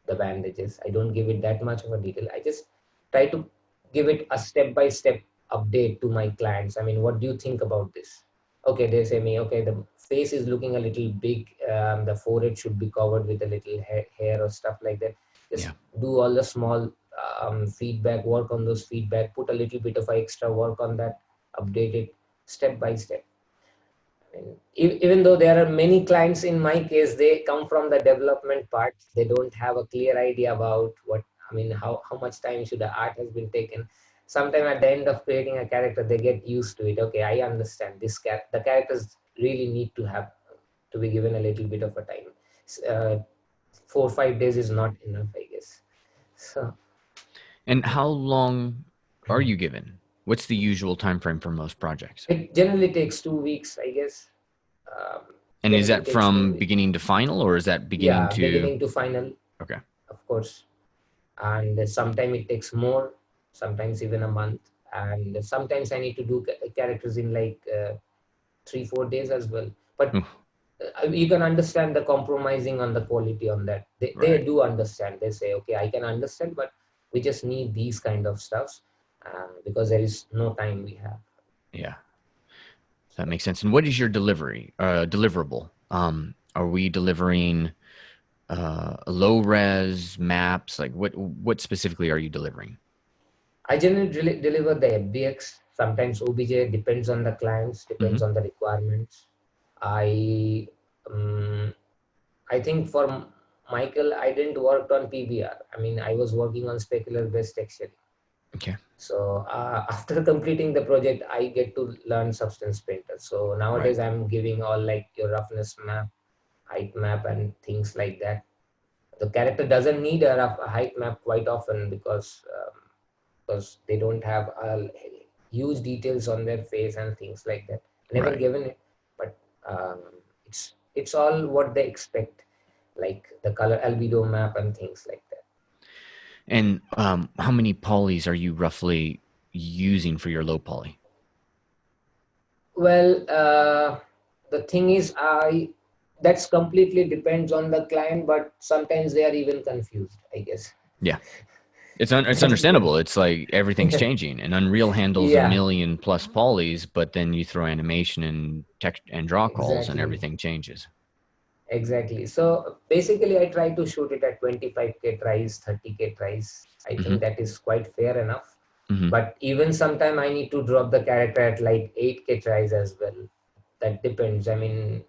S3: The bandages. I don't give it that much of a detail. I just try to give it a step-by-step update to my clients. I mean, what do you think about this? Okay, they say me, okay, the face is looking a little big. The forehead should be covered with a little hair or stuff like that.
S1: Yeah.
S3: Just do all the small feedback, work on those feedback, put a little bit of extra work on that, update it step by step. And even though there are many clients, in my case, they come from the development part. They don't have a clear idea about what, I mean, how much time should the art has been taken. Sometime at the end of creating a character, they get used to it. Okay, I understand this the characters really need to have to be given a little bit of a time. Uh, 4 or 5 days is not enough, I guess. So
S1: And how long are you given? What's the usual time frame for most projects?
S3: it generally takes 2 weeks, I guess. Um,
S1: And is
S3: generally
S1: that
S3: takes two
S1: from
S3: weeks.
S1: beginning to final, or is that beginning
S3: Yeah,
S1: to?
S3: beginning to final,
S1: Okay.
S3: of course. And sometimes it takes more, sometimes even a month. And sometimes I need to do characters in like 3 or 4 days as well. But
S1: Oof.
S3: you can understand the compromising on the quality on that. They
S1: Right.
S3: do understand. They say, okay, I can understand, but we just need these kind of stuffs because there is no time we have.
S1: Yeah. That makes sense. And what is your deliverable? Are we delivering low res maps? Like what specifically are you delivering?
S3: I generally deliver the FBX, sometimes OBJ, depends on the clients,
S1: Mm-hmm.
S3: depends on the requirements. I um, I think for Michael, I didn't work on PBR. I mean, I was working on specular based texturing.
S1: Okay.
S3: So after completing the project, I get to learn Substance Painter. So
S1: Right.
S3: nowadays, I'm giving all like your roughness map, height map, and things like that. The character doesn't need a height map quite often because they don't have huge details on their face and things like that. Never
S1: Right.
S3: given it, but um, it's all what they expect, like the color albedo map and things like that.
S1: And how many polys are you roughly using for your low poly?
S3: Well, the thing is, I that's completely depends on the client, but sometimes they are even confused, I guess.
S1: Yeah. It's
S3: That's the
S1: understandable. It's like everything's changing, and Unreal handles a
S3: yeah,
S1: million plus polys, but then you throw animation and text and draw calls, and
S3: exactly.
S1: everything changes.
S3: Exactly. So basically, I try to shoot it at 25K tries, 30K tries. I
S1: Mm-hmm.
S3: think that is quite fair enough.
S1: Mm-hmm.
S3: But even sometime I need to drop the character at like 8K tries as well. That depends. I mean,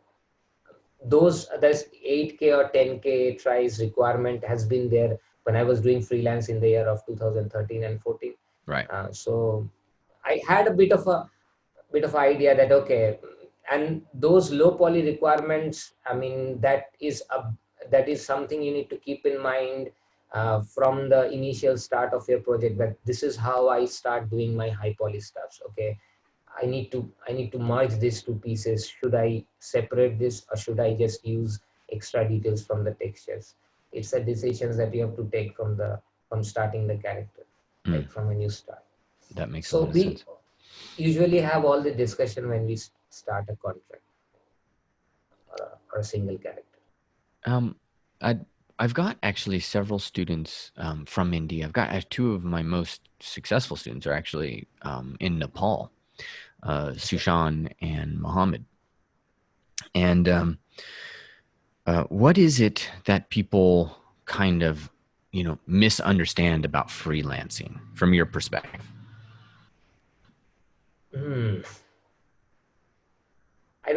S3: there's 8K or 10K tries requirement has been there when I was doing freelance in the year of 2013 and 14.
S1: Right.
S3: So I had a bit of idea that okay, and those low poly requirements, I mean, that is something you need to keep in mind from the initial start of your project, that this is how I start doing my high poly stuffs. Okay, I need to merge these two pieces. Should I separate this, or should I just use extra details from the textures? It's a decisions that you have to take from starting the character,
S1: Mm,
S3: right from when you start.
S1: that makes a
S3: So
S1: lot of
S3: we
S1: sense.
S3: usually have all the discussion when we start a contract or a single character.
S1: Um, I I've got actually several students from India. I've got two of my most successful students are actually in Nepal,
S3: So,
S1: Sushan and Mohammed. And what is it that people kind of, misunderstand about freelancing from your perspective?
S3: hmm.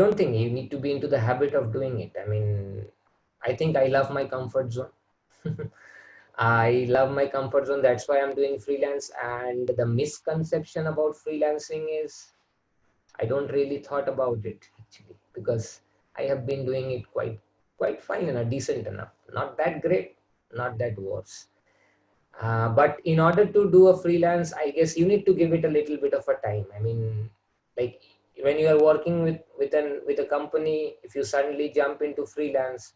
S3: don't think you need to be into the habit of doing it. I mean, I think I love my comfort zone. I love my comfort zone. That's why I'm doing freelance. And the misconception about freelancing is I don't really thought about it actually, because I have been doing it quite fine and decent enough. Not that great, not that worse. But in order to do a freelance, I guess you need to give it a little bit of a time. I mean, like when you are working with a company, if you suddenly jump into freelance,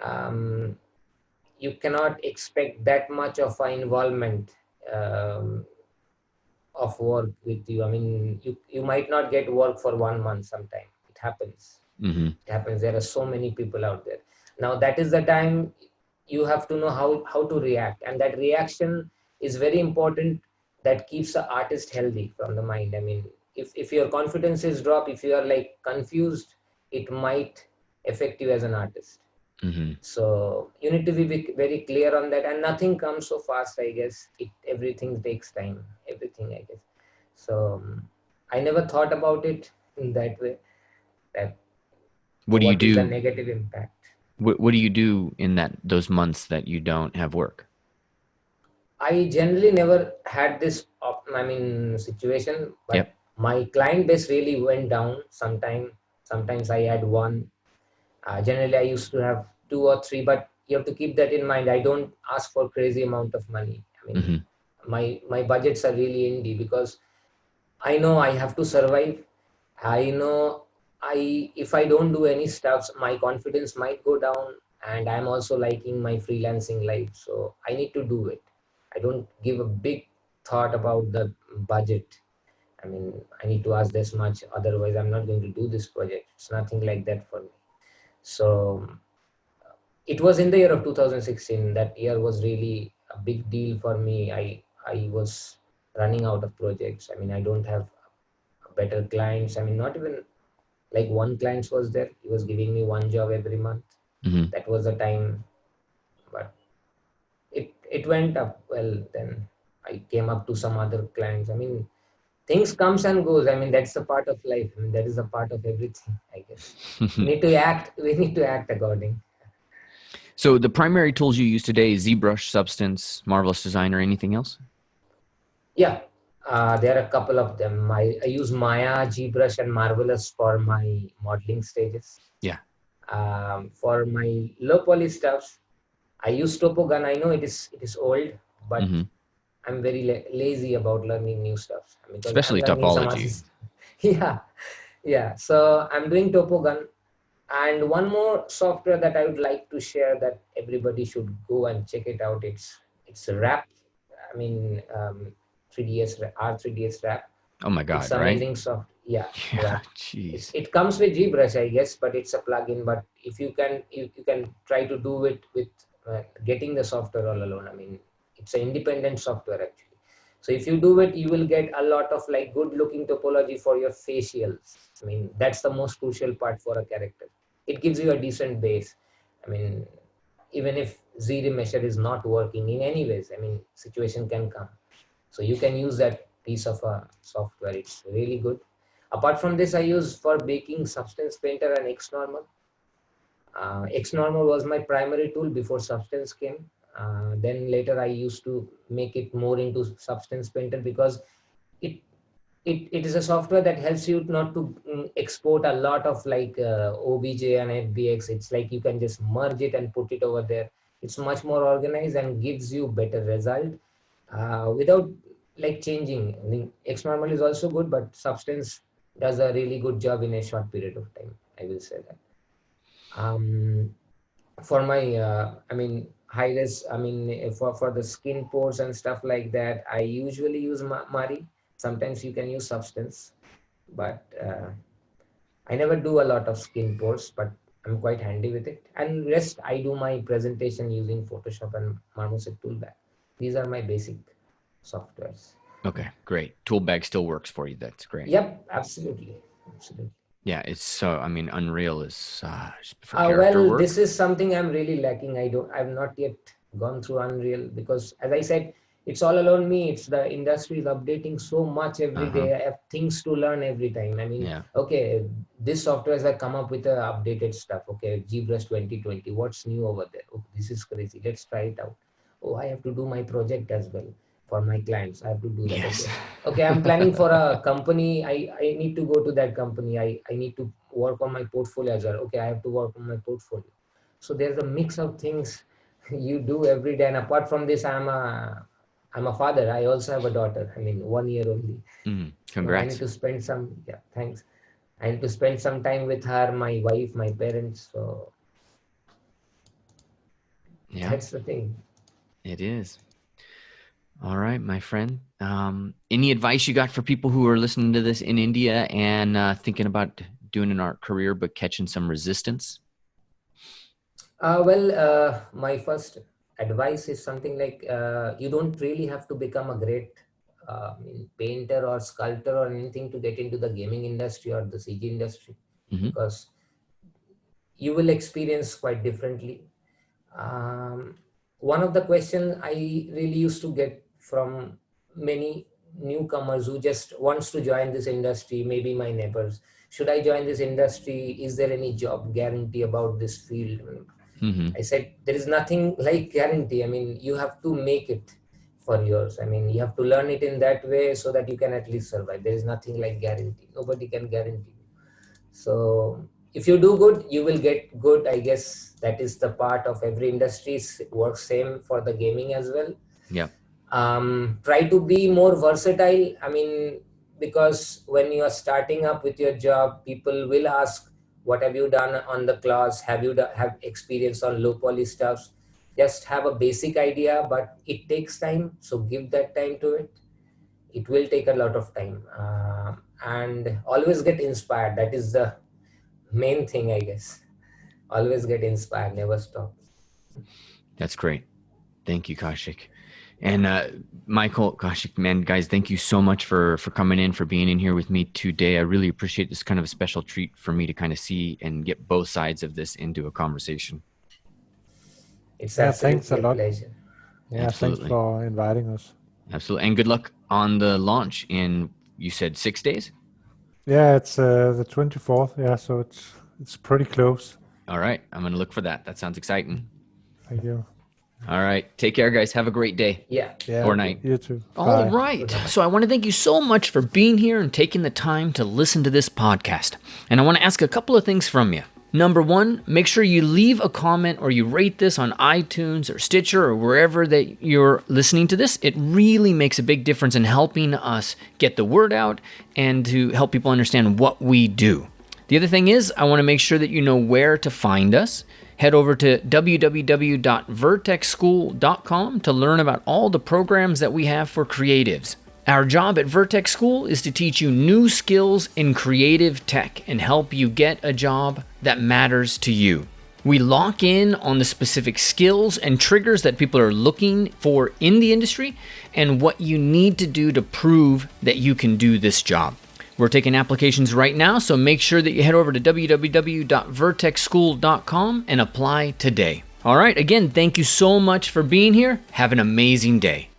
S3: um, you cannot expect that much of an involvement um, of work with you. I mean, you might not get work for 1 month sometime. It happens.
S1: Mm-hmm.
S3: It happens. There are so many people out there. Now that is the time you have to know how to react. And that reaction is very important. That keeps the artist healthy from the mind. I mean, if your confidence is drop, if you are like confused, it might affect you as an artist.
S1: Mm-hmm.
S3: So you need to be very clear on that, and nothing comes so fast. I guess everything takes time. Everything, I guess. So I never thought about it in that way. That
S1: What do you
S3: what is the
S1: do?
S3: negative impact?
S1: What do you do in those months that you don't have work?
S3: I generally never had this, situation, but
S1: Yep.
S3: my client base really went down. Sometimes I had one. Generally, I used to have two or three, but you have to keep that in mind. I don't ask for crazy amount of money. I mean,
S1: Mm-hmm.
S3: my budgets are really indie because I know I have to survive. I know if I don't do any stuffs, my confidence might go down, and I'm also liking my freelancing life, so I need to do it. I don't give a big thought about the budget. I mean, I need to ask this much, otherwise I'm not going to do this project. It's nothing like that for me. So it was in the year of 2016. That year was really a big deal for me. I was running out of projects. I mean, I don't have better clients. I mean, not even like one client was there. He was giving me one job every month.
S1: Mm-hmm.
S3: That was the time, but it went up. Well, then I came up to some other clients. I mean, things comes and goes. I mean, that's a part of life. I mean, that is a part of everything, I guess. We need to act. We need to act according.
S1: So the primary tools you use today is ZBrush, Substance, Marvelous Designer, anything else?
S3: Yeah, there are a couple of them. I use Maya, GBrush, and Marvelous for my modeling stages.
S1: Yeah.
S3: For my low poly stuffs, I use Topogun. I know it is old, but
S1: Mm-hmm.
S3: I'm very lazy about learning new stuff because I'm
S1: Especially
S3: learning some
S1: topology.
S3: assist. Yeah, yeah. So I'm doing Topogun, and one more software that I would like to share that everybody should go and check it out. It's a Wrap. I mean, 3ds R3ds Wrap.
S1: Oh my
S3: It's
S1: God, right?
S3: amazing soft. Yeah,
S1: Yeah,
S3: Wrap.
S1: jeez.
S3: It comes with GBrush, I guess, but it's a plugin. But if you can try to do it with getting the software all alone. I mean, it's an independent software actually. So if you do it, you will get a lot of like good looking topology for your facials. I mean, that's the most crucial part for a character. It gives you a decent base. I mean, even if Z measure is not working in any ways, I mean, situation can come. So you can use that piece of software. It's really good. Apart from this, I use for baking Substance Painter and Xnormal. Xnormal was my primary tool before Substance came. Then later I used to make it more into Substance Painter because it it is a software that helps you not to export a lot of like OBJ and FBX. It's like you can just merge it and put it over there. It's much more organized and gives you better result without like changing. I think Xnormal is also good, but Substance does a really good job in a short period of time. I will say that. Um, for my, high res, for the skin pores and stuff like that, I usually use Mari. Sometimes you can use Substance, but I never do a lot of skin pores, but I'm quite handy with it. And rest, I do my presentation using Photoshop and Marmoset Toolbag. These are my basic softwares.
S1: Okay, great. Toolbag still works for you. That's great.
S3: Yep, absolutely. Absolutely.
S1: Yeah, it's so, I mean, Unreal is for character
S3: Well,
S1: work.
S3: this is something I'm really lacking. I've not yet gone through Unreal because, as I said, it's all alone me. It's the industry is updating so much every
S1: Uh-huh.
S3: day. I have things to learn every time. I mean,
S1: Yeah.
S3: okay, this software has come up with the updated stuff. Okay, GBrush 2020. What's new over there? Oh, this is crazy. Let's try it out. Oh, I have to do my project as well for my clients. I have to do that.
S1: Yes.
S3: Okay, I'm planning for a company. I need to go to that company. I need to work on my portfolio as well. Okay, I have to work on my portfolio. So there's a mix of things you do every day. And apart from this, I'm a father. I also have a daughter. I mean, 1 year only. So I need
S1: Congrats.
S3: to spend some, yeah, thanks. I need to spend some time with her, my wife, my parents. So
S1: Yeah,
S3: that's the thing.
S1: it is. All right, my friend. Any advice you got for people who are listening to this in India and thinking about doing an art career but catching some resistance?
S3: My first advice is something like you don't really have to become a great painter or sculptor or anything to get into the gaming industry or the CG industry,
S1: Mm-hmm.
S3: because you will experience quite differently. One of the questions I really used to get from many newcomers who just wants to join this industry, maybe my neighbors, should I join this industry? Is there any job guarantee about this field?
S1: Mm-hmm.
S3: I said, there is nothing like guarantee. I mean, you have to make it for yours. I mean, you have to learn it in that way so that you can at least survive. There is nothing like guarantee. Nobody can guarantee you. So if you do good, you will get good. I guess that is the part of every industry. Works same for the gaming as well.
S1: Yep.
S3: Try to be more versatile. I mean, because when you are starting up with your job, people will ask, what have you done on the class? Have you have experience on low poly stuffs? Just have a basic idea, but it takes time. So give that time to it. It will take a lot of time. And always get inspired. That is the main thing, I guess. Always get inspired, never stop.
S1: That's great. Thank you, Kaushik. And Michael, Kaushik, man, guys, thank you so much for coming in, for being in here with me today. I really appreciate this, kind of a special treat for me to kind of see and get both sides of this into a conversation.
S3: It's
S2: Yeah, thanks a
S3: absolutely a
S2: lot.
S3: pleasure.
S2: Yeah,
S1: Absolutely.
S2: thanks for inviting us.
S1: Absolutely. And good luck on the launch in, you said 6 days?
S2: Yeah, it's the 24th. Yeah, so it's pretty close.
S1: All right. I'm going to look for that. That sounds exciting.
S2: Thank you.
S1: All right. Take care, guys. Have a great day.
S3: Yeah.
S2: Yeah,
S1: Or night.
S2: You too.
S1: All
S2: Bye.
S1: right. So I want to thank you so much for being here and taking the time to listen to this podcast. And I want to ask a couple of things from you. Number one, make sure you leave a comment or you rate this on iTunes or Stitcher or wherever that you're listening to this. It really makes a big difference in helping us get the word out and to help people understand what we do. The other thing is, I want to make sure that you know where to find us. Head over to www.vertexschool.com to learn about all the programs that we have for creatives. Our job at Vertex School is to teach you new skills in creative tech and help you get a job that matters to you. We lock in on the specific skills and triggers that people are looking for in the industry and what you need to do to prove that you can do this job. We're taking applications right now, so make sure that you head over to www.vertexschool.com and apply today. All right, again, thank you so much for being here. Have an amazing day.